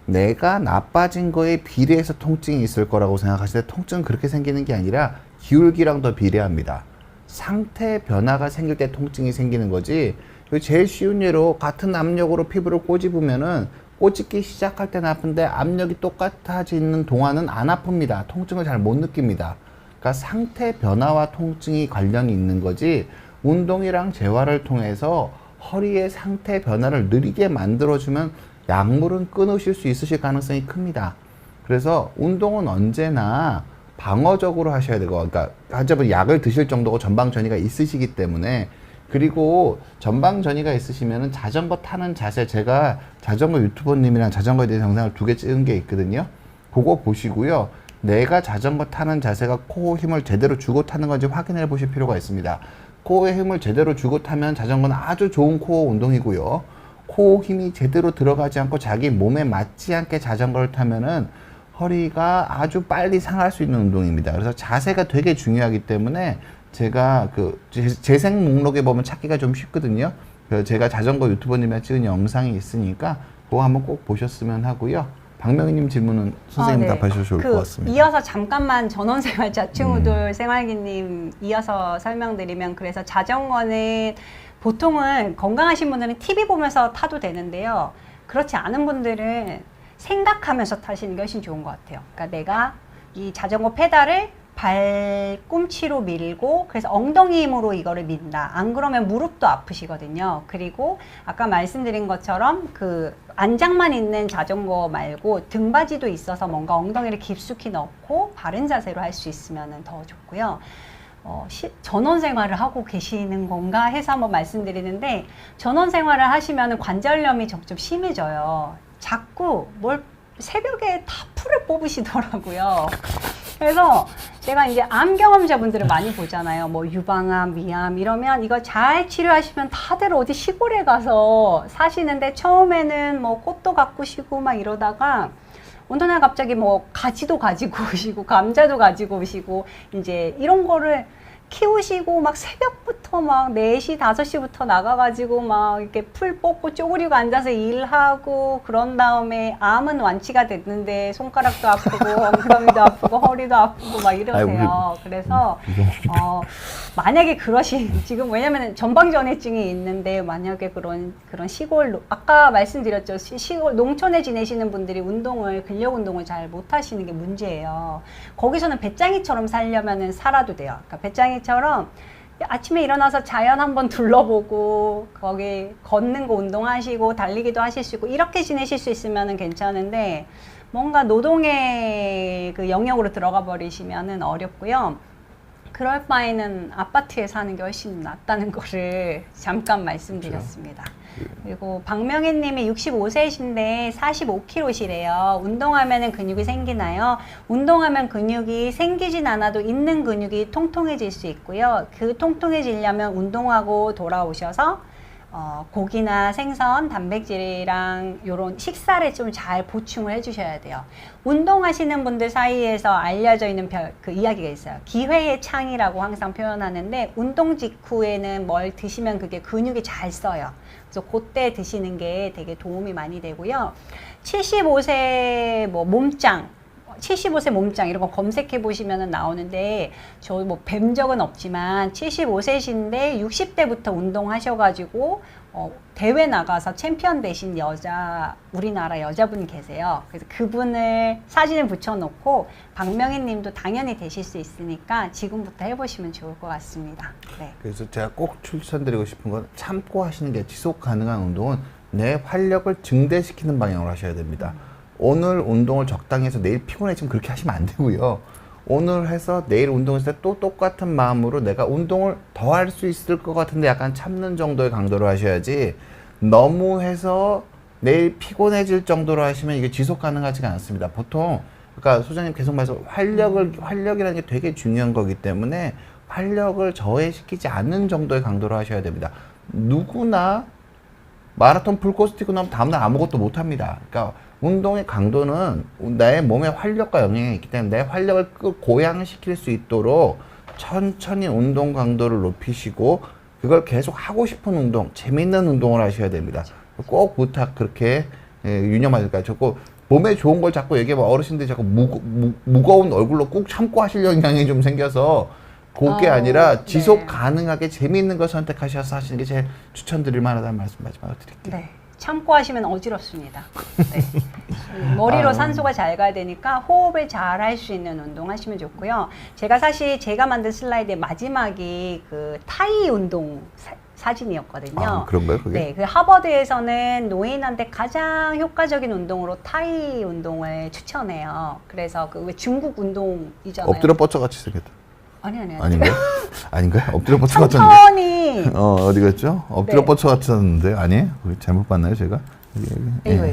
내가 나빠진 거에 비례해서 통증이 있을 거라고 생각하시는데 통증은 그렇게 생기는 게 아니라 기울기랑 더 비례합니다. 상태 변화가 생길 때 통증이 생기는 거지. 제일 쉬운 예로 같은 압력으로 피부를 꼬집으면은 꼬집기 시작할 때는 아픈데 압력이 똑같아지는 동안은 안 아픕니다. 통증을 잘 못 느낍니다. 그러니까 상태 변화와 통증이 관련이 있는 거지 운동이랑 재활을 통해서 허리의 상태 변화를 느리게 만들어주면 약물은 끊으실 수 있으실 가능성이 큽니다. 그래서 운동은 언제나 방어적으로 하셔야 되고, 그러니까 환자분 약을 드실 정도고 전방 전이가 있으시기 때문에 그리고 전방 전이가 있으시면은 자전거 타는 자세 제가 자전거 유튜버님이랑 자전거에 대해서 영상을 2개 찍은 게 있거든요. 그거 보시고요. 내가 자전거 타는 자세가 코 힘을 제대로 주고 타는 건지 확인해 보실 필요가 있습니다. 코에 힘을 제대로 주고 타면 자전거는 아주 좋은 코어 운동이고요. 코 힘이 제대로 들어가지 않고 자기 몸에 맞지 않게 자전거를 타면은 허리가 아주 빨리 상할 수 있는 운동입니다. 그래서 자세가 되게 중요하기 때문에 제가 그 재생 목록에 보면 찾기가 좀 쉽거든요. 그래서 제가 자전거 유튜버님이랑 찍은 영상이 있으니까 그거 한번 꼭 보셨으면 하고요. 박명희님 질문은 선생님 답하셔도 좋을 것 같습니다. 이어서 잠깐만 전원생활 자충우돌 생활기님 이어서 설명드리면 그래서 자전거는 보통은 건강하신 분들은 TV 보면서 타도 되는데요. 그렇지 않은 분들은 생각하면서 타시는 게 훨씬 좋은 것 같아요. 그러니까 내가 이 자전거 페달을 발꿈치로 밀고 그래서 엉덩이 힘으로 이거를 민다. 안 그러면 무릎도 아프시거든요. 그리고 아까 말씀드린 것처럼 그 안장만 있는 자전거 말고 등받이도 있어서 뭔가 엉덩이를 깊숙이 넣고 바른 자세로 할 수 있으면 더 좋고요. 전원 생활을 하고 계시는 건가 해서 한번 말씀드리는데 전원 생활을 하시면 관절염이 점점 심해져요. 자꾸 뭘 새벽에 타프를 뽑으시더라고요. 그래서 제가 이제 암 경험자분들을 많이 보잖아요. 뭐 유방암, 위암 이러면 이거 잘 치료하시면 다들 어디 시골에 가서 사시는데 처음에는 뭐 꽃도 가꾸시고 막 이러다가 어느 날 갑자기 뭐 가지도 가지고 오시고 감자도 가지고 오시고 이제 이런 거를 키우시고 막 새벽부터 막 4시, 5시부터 나가가지고 막 이렇게 풀 뽑고 쪼그리고 앉아서 일하고 그런 다음에 암은 완치가 됐는데 손가락도 아프고 엉덩이도 아프고 허리도 아프고 막 이러세요. 그래서 만약에 지금 왜냐면 전방전해증이 있는데 만약에 그런 시골 아까 말씀드렸죠. 시골 농촌에 지내시는 분들이 근력 운동을 잘 못 하시는 게 문제예요. 거기서는 배짱이처럼 살려면은 살아도 돼요. 그러니까 배짱이처럼 아침에 일어나서 자연 한번 둘러보고 거기 걷는 거 운동하시고 달리기도 하실 수 있고 이렇게 지내실 수 있으면은 괜찮은데 뭔가 노동의 그 영역으로 들어가 버리시면은 어렵고요. 그럴 바에는 아파트에 사는 게 훨씬 낫다는 거를 잠깐 말씀드렸습니다. 그리고 박명희 님이 65세이신데 45kg시래요. 운동하면 근육이 생기나요? 운동하면 근육이 생기진 않아도 있는 근육이 통통해질 수 있고요. 그 통통해지려면 운동하고 돌아오셔서 고기나 생선, 단백질이랑 요런 식사를 좀 잘 보충을 해주셔야 돼요. 운동하시는 분들 사이에서 알려져 있는 그 이야기가 있어요. 기회의 창이라고 항상 표현하는데 운동 직후에는 뭘 드시면 그게 근육이 잘 써요. 그래서 그때 드시는 게 되게 도움이 많이 되고요. 75세 몸짱 75세 몸짱 이런 거 검색해 보시면 나오는데 저 뭐 뵌 적은 없지만 75세신데 60대부터 운동하셔가지고 대회 나가서 챔피언 되신 우리나라 여자분 계세요. 그래서 그분을 사진을 붙여놓고 박명희 님도 당연히 되실 수 있으니까 지금부터 해보시면 좋을 것 같습니다. 네. 그래서 제가 꼭 추천드리고 싶은 건 참고 하시는 게 지속 가능한 운동은 내 활력을 증대시키는 방향으로 하셔야 됩니다. 오늘 운동을 적당히 해서 내일 피곤해지면 그렇게 하시면 안 되고요. 오늘 해서 내일 운동했을 때 또 똑같은 마음으로 내가 운동을 더 할 수 있을 것 같은데 약간 참는 정도의 강도로 하셔야지 너무 해서 내일 피곤해질 정도로 하시면 이게 지속 가능하지가 않습니다. 보통 그러니까 소장님 계속 말해서 활력이라는 게 되게 중요한 거기 때문에 활력을 저해시키지 않는 정도의 강도로 하셔야 됩니다. 누구나 마라톤 풀코스 뛰고 나면 다음날 아무것도 못 합니다. 그러니까 운동의 강도는 나의 몸의 활력과 영향이 있기 때문에 내 활력을 고양시킬 수 있도록 천천히 운동 강도를 높이시고 그걸 계속 하고 싶은 운동, 재밌는 운동을 하셔야 됩니다. 꼭 부탁 그렇게 유념하실까요? 자꾸 몸에 좋은 걸 자꾸 얘기하면 어르신들이 자꾸 무거운 얼굴로 꾹 참고 하시려는 경향이 좀 생겨서 그게 아니라 지속 네. 가능하게 재미있는 걸 선택하셔서 하시는 게 제일 추천드릴 만하다는 말씀 마지막으로 드릴게요. 네. 참고 하시면 어지럽습니다. 네. 머리로 산소가 잘 가야 되니까 호흡을 잘 할 수 있는 운동 하시면 좋고요. 제가 만든 슬라이드의 마지막이 그 타이 운동 사진이었거든요. 아, 그런가요, 그게? 네, 그 하버드에서는 노인한테 가장 효과적인 운동으로 타이 운동을 추천해요. 그래서 그 왜 중국 운동이잖아요. 엎드려 뻗쳐 같이 생겼다. 아니. 아닌가요? 아닌가요? 엎드려 뻗쳐 같았는데. 천천히. 어디 갔죠? 엎드려 네. 뻗쳐 같았는데 아니에요? 잘못 봤나요, 제가? 이거.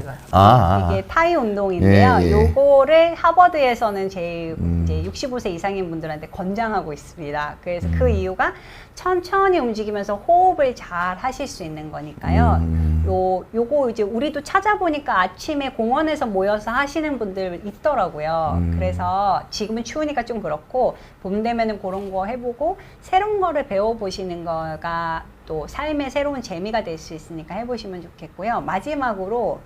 이게 타이 운동인데요. 예. 요거를 하버드에서는 제일 이제 65세 이상인 분들한테 권장하고 있습니다. 그래서 그 이유가 천천히 움직이면서 호흡을 잘 하실 수 있는 거니까요. 요거 이제 우리도 찾아보니까 아침에 공원에서 모여서 하시는 분들 있더라고요. 그래서 지금은 추우니까 좀 그렇고 봄 되면은 그런 거 해보고 새로운 거를 배워보시는 거가 또 삶의 새로운 재미가 될 수 있으니까 해보시면 좋겠고요. 마지막으로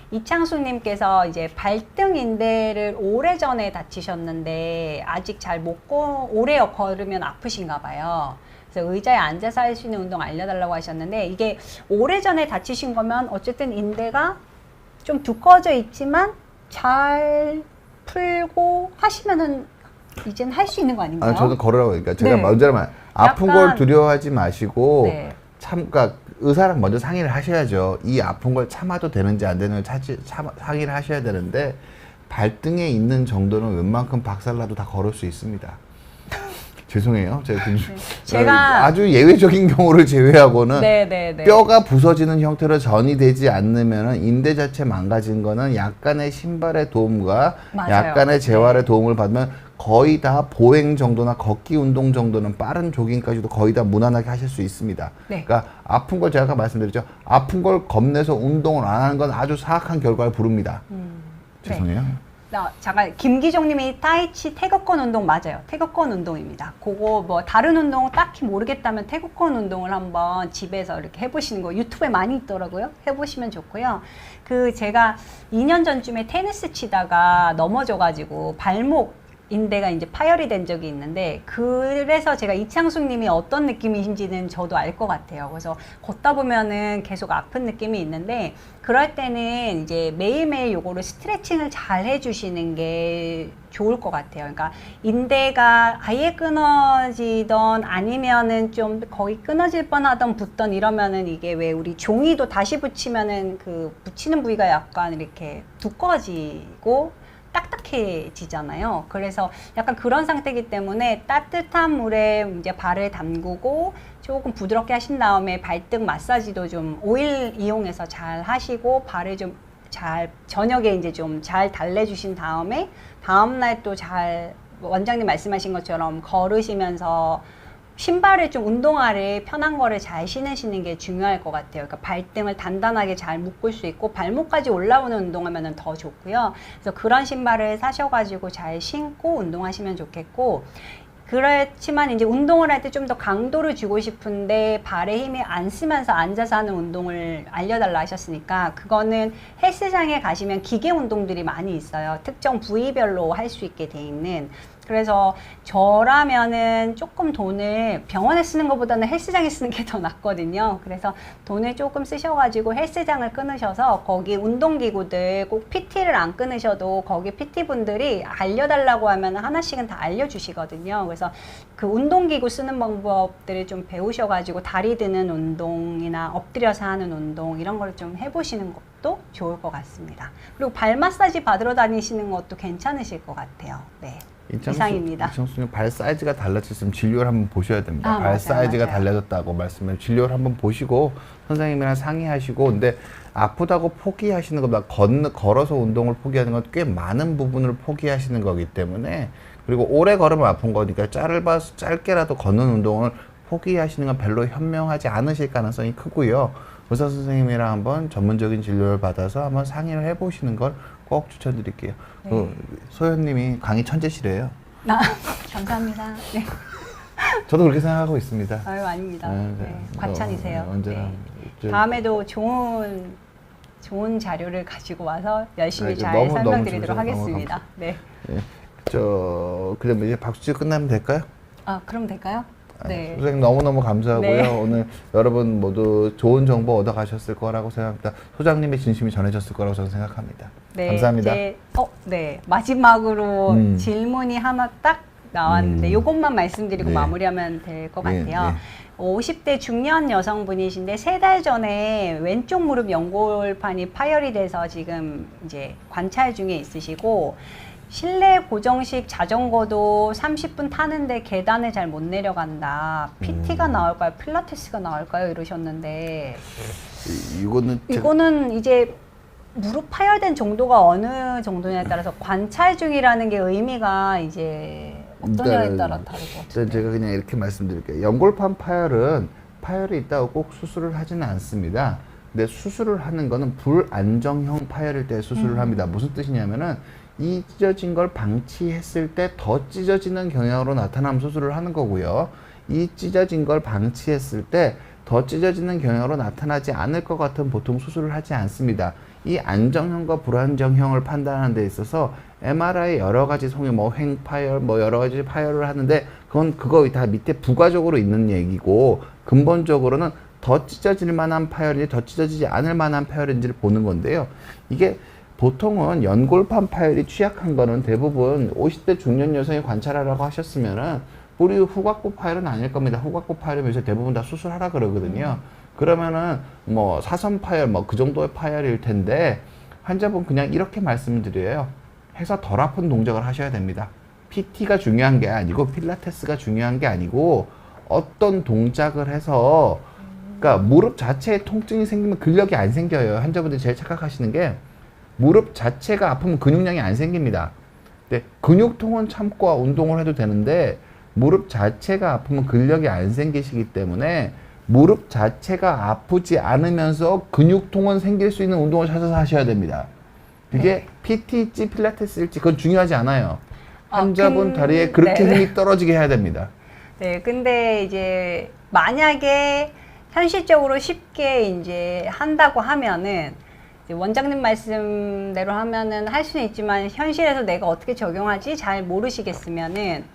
이창수님께서 이제 발등 인대를 오래전에 다치셨는데 아직 잘 못 오래 걸으면 아프신가 봐요. 그래서 의자에 앉아서 할 수 있는 운동 알려달라고 하셨는데 이게 오래전에 다치신 거면 어쨌든 인대가 좀 두꺼워져 있지만 잘 풀고 하시면은 이제는 할 수 있는 거 아닌가요? 저는 걸으라고 그러니까 제가 네. 먼저 말 아픈 약간- 걸 두려워하지 마시고 네. 그러니까 의사랑 먼저 상의를 하셔야죠. 이 아픈 걸 참아도 되는지 안 되는지 상의를 하셔야 되는데 발등에 있는 정도는 웬만큼 박살나도 다 걸을 수 있습니다. 죄송해요. 제가 아주 예외적인 경우를 제외하고는 네. 뼈가 부서지는 형태로 전이 되지 않으면 인대 자체 망가진 거는 약간의 신발의 도움과 맞아요. 약간의 재활의 도움을 받으면 거의 다 보행 정도나 걷기 운동 정도는 빠른 조깅까지도 거의 다 무난하게 하실 수 있습니다. 네. 그러니까 아픈 걸 제가 아까 말씀드렸죠. 아픈 걸 겁내서 운동을 안 하는 건 아주 사악한 결과를 부릅니다. 죄송해요. 잠깐 김기종님이 타이치 태극권 운동 맞아요. 태극권 운동입니다. 그거 뭐 다른 운동 딱히 모르겠다면 태극권 운동을 한번 집에서 이렇게 해보시는 거 유튜브에 많이 있더라고요. 해보시면 좋고요. 그 제가 2년 전쯤에 테니스 치다가 넘어져가지고 발목 인대가 이제 파열이 된 적이 있는데 그래서 제가 이창숙 님이 어떤 느낌이신지는 저도 알 것 같아요. 그래서 걷다 보면은 계속 아픈 느낌이 있는데 그럴 때는 이제 매일매일 요거를 스트레칭을 잘 해주시는 게 좋을 것 같아요. 그러니까 인대가 아예 끊어지던 아니면은 좀 거의 끊어질 뻔하던 붙던 이러면은 이게 왜 우리 종이도 다시 붙이면은 그 붙이는 부위가 약간 이렇게 두꺼워지고 딱딱해지잖아요. 그래서 약간 그런 상태이기 때문에 따뜻한 물에 이제 발을 담그고 조금 부드럽게 하신 다음에 발등 마사지도 좀 오일 이용해서 잘 하시고 발을 좀 잘 저녁에 이제 좀 잘 달래주신 다음에 다음날 또 잘 원장님 말씀하신 것처럼 걸으시면서 신발을 좀 운동화를 편한 거를 잘 신으시는 게 중요할 것 같아요. 그러니까 발등을 단단하게 잘 묶을 수 있고 발목까지 올라오는 운동하면 더 좋고요. 그래서 그런 신발을 사셔가지고 잘 신고 운동하시면 좋겠고 그렇지만 이제 운동을 할 때 좀 더 강도를 주고 싶은데 발에 힘이 안 쓰면서 앉아서 하는 운동을 알려달라 하셨으니까 그거는 헬스장에 가시면 기계 운동들이 많이 있어요. 특정 부위별로 할 수 있게 돼 있는. 그래서 저라면은 조금 돈을 병원에 쓰는 것보다는 헬스장에 쓰는 게 더 낫거든요. 그래서 돈을 조금 쓰셔가지고 헬스장을 끊으셔서 거기 운동기구들 꼭 PT를 안 끊으셔도 거기 PT분들이 알려달라고 하면 하나씩은 다 알려주시거든요. 그래서 그 운동기구 쓰는 방법들을 좀 배우셔가지고 다리 드는 운동이나 엎드려서 하는 운동 이런 걸 좀 해보시는 것도 좋을 것 같습니다. 그리고 발 마사지 받으러 다니시는 것도 괜찮으실 것 같아요. 네. 이상입니다. 이창수님 발 사이즈가 달라졌으면 진료를 한번 보셔야 됩니다. 발 맞아요, 사이즈가 맞아요. 달라졌다고 말씀을 진료를 한번 보시고 선생님이랑 상의하시고 근데 아프다고 포기하시는 것보다 걸어서 운동을 포기하는 건 꽤 많은 부분을 포기하시는 거기 때문에 그리고 오래 걸으면 아픈 거니까 짧게라도 걷는 운동을 포기하시는 건 별로 현명하지 않으실 가능성이 크고요. 의사 선생님이랑 한번 전문적인 진료를 받아서 한번 상의를 해보시는 걸 꼭 추천드릴게요. 네. 소연님이 강의 천재시래요. 감사합니다. 네. 저도 그렇게 생각하고 있습니다. 아유, 아닙니다. 네, 네. 과찬이세요. 언제나 네. 다음에도 좋은 자료를 가지고 와서 열심히 네, 잘 너무 설명드리도록 좋으셔서 너무 하겠습니다. 네. 네. 그러면 이제 박수치 끝나면 될까요? 아, 그럼 될까요? 네. 선생님 너무너무 감사하고요. 네. 오늘 여러분 모두 좋은 정보 얻어 가셨을 거라고 생각합니다. 소장님의 진심이 전해졌을 거라고 저는 생각합니다. 네, 감사합니다. 네. 마지막으로 질문이 하나 딱 나왔는데 요것만 말씀드리고 네. 마무리하면 될 것 네, 같아요. 네. 50대 중년 여성분이신데 3달 전에 왼쪽 무릎 연골판이 파열이 돼서 지금 이제 관찰 중에 있으시고 실내 고정식 자전거도 30분 타는데 계단을 잘 못 내려간다. PT가 나올까요? 필라테스가 나올까요? 이러셨는데 이거는 이제 무릎 파열된 정도가 어느 정도냐에 따라서 관찰 중이라는 게 의미가 이제 어떠냐에 따라 다를 것 같아요. 제가 그냥 이렇게 말씀드릴게요. 연골판 파열이 있다고 꼭 수술을 하지는 않습니다. 근데 수술을 하는 거는 불안정형 파열일 때 수술을 합니다. 무슨 뜻이냐면은 이 찢어진 걸 방치했을 때 더 찢어지는 경향으로 나타나면 수술을 하는 거고요. 이 찢어진 걸 방치했을 때 더 찢어지는 경향으로 나타나지 않을 것 같은 보통 수술을 하지 않습니다. 이 안정형과 불안정형을 판단하는 데 있어서 MRI 여러 가지 성형, 횡파열, 여러 가지 파열을 하는데 그거 다 밑에 부가적으로 있는 얘기고 근본적으로는 더 찢어질 만한 파열인지 더 찢어지지 않을 만한 파열인지를 보는 건데요. 이게 보통은 연골판 파열이 취약한 거는 대부분 50대 중년 여성이 관찰하라고 하셨으면은 우리 후각부 파열은 아닐 겁니다. 후각부 파열이면 요새 대부분 다 수술하라 그러거든요. 그러면은 사선 파열 그 정도의 파열일 텐데 환자분 그냥 이렇게 말씀드려요. 해서 덜 아픈 동작을 하셔야 됩니다. PT가 중요한 게 아니고 필라테스가 중요한 게 아니고 어떤 동작을 해서 그러니까 무릎 자체에 통증이 생기면 근력이 안 생겨요. 환자분들이 제일 착각하시는 게 무릎 자체가 아프면 근육량이 안 생깁니다. 근데 근육통은 참고 운동을 해도 되는데 무릎 자체가 아프면 근력이 안 생기시기 때문에 무릎 자체가 아프지 않으면서 근육통은 생길 수 있는 운동을 찾아서 하셔야 됩니다. 그게 PT일지 필라테스일지 그건 중요하지 않아요. 아, 환자분 다리에 그렇게 네네. 힘이 떨어지게 해야 됩니다. 네, 근데 이제 만약에 현실적으로 쉽게 이제 한다고 하면은 이제 원장님 말씀대로 하면은 할 수는 있지만 현실에서 내가 어떻게 적용하지 잘 모르시겠으면은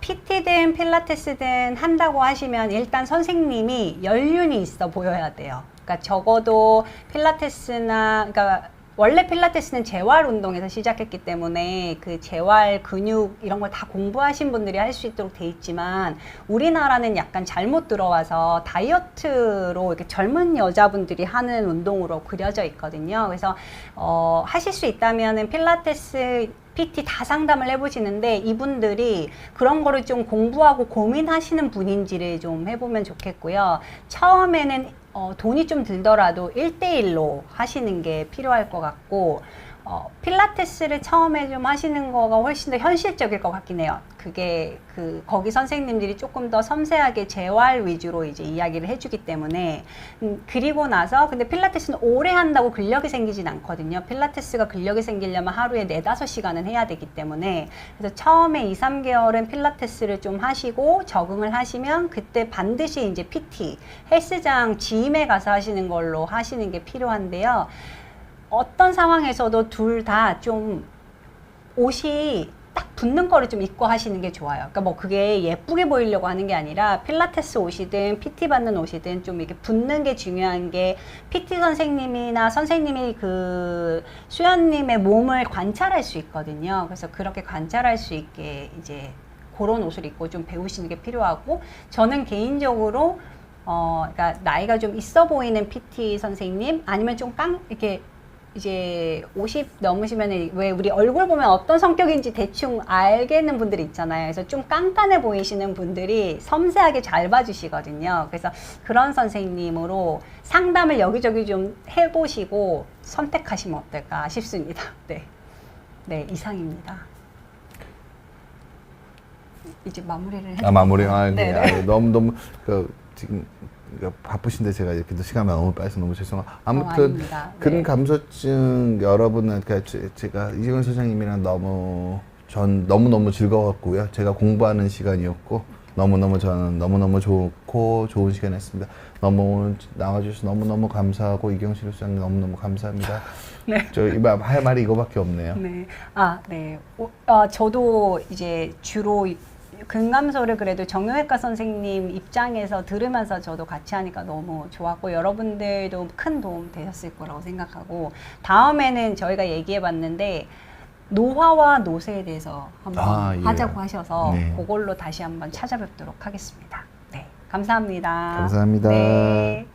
PT든 필라테스든 한다고 하시면 일단 선생님이 연륜이 있어 보여야 돼요. 그러니까 적어도 필라테스나 그러니까 원래 필라테스는 재활 운동에서 시작했기 때문에 그 재활 근육 이런 걸 다 공부하신 분들이 할 수 있도록 돼 있지만 우리나라는 약간 잘못 들어와서 다이어트로 이렇게 젊은 여자분들이 하는 운동으로 그려져 있거든요. 그래서 하실 수 있다면은 필라테스 PT 다 상담을 해보시는데 이분들이 그런 거를 좀 공부하고 고민하시는 분인지를 좀 해보면 좋겠고요. 처음에는 돈이 좀 들더라도 1대1로 하시는 게 필요할 것 같고 필라테스를 처음에 좀 하시는 거가 훨씬 더 현실적일 것 같긴 해요. 그게 거기 선생님들이 조금 더 섬세하게 재활 위주로 이제 이야기를 해주기 때문에 그리고 나서 근데 필라테스는 오래 한다고 근력이 생기진 않거든요. 필라테스가 근력이 생기려면 하루에 4-5시간은 해야 되기 때문에 그래서 처음에 2-3개월은 필라테스를 좀 하시고 적응을 하시면 그때 반드시 이제 PT 헬스장 지임에 가서 하시는 걸로 하시는 게 필요한데요. 어떤 상황에서도 둘 다 좀 옷이 딱 붙는 거를 좀 입고 하시는 게 좋아요. 그러니까 뭐 그게 예쁘게 보이려고 하는 게 아니라 필라테스 옷이든 PT 받는 옷이든 좀 이렇게 붙는 게 중요한 게 PT 선생님이나 선생님이 그 수연님의 몸을 관찰할 수 있거든요. 그래서 그렇게 관찰할 수 있게 이제 그런 옷을 입고 좀 배우시는 게 필요하고 저는 개인적으로 그러니까 나이가 좀 있어 보이는 PT 선생님 아니면 좀 이렇게 이제 50 넘으시면 왜 우리 얼굴 보면 어떤 성격인지 대충 알겠는 분들이 있잖아요. 그래서 좀 깐깐해 보이시는 분들이 섬세하게 잘 봐주시거든요. 그래서 그런 선생님으로 상담을 여기저기 좀 해보시고 선택하시면 어떨까 싶습니다. 네, 네 이상입니다. 이제 마무리를 마무리. 네, 네. 너무 지금 바쁘신데 제가 이렇게 시간이 너무 빠져서 너무 죄송하고 아무튼 아닙니다. 네. 근감소증 여러분은 제가 이재훈 선생님이랑 너무너무 즐거웠고요. 제가 공부하는 시간이었고 저는 너무너무 좋고 좋은 시간이었습니다. 오늘 나와주셔서 너무너무 감사하고 이경실 수장님 너무너무 감사합니다. 네. 저 할 말이 이거밖에 없네요. 네. 네. 저도 이제 주로 근감소를 그래도 정형외과 선생님 입장에서 들으면서 저도 같이 하니까 너무 좋았고 여러분들도 큰 도움 되셨을 거라고 생각하고 다음에는 저희가 얘기해 봤는데 노화와 노쇠에 대해서 한번 예. 하자고 하셔서 네. 그걸로 다시 한번 찾아뵙도록 하겠습니다. 네. 감사합니다. 감사합니다. 네.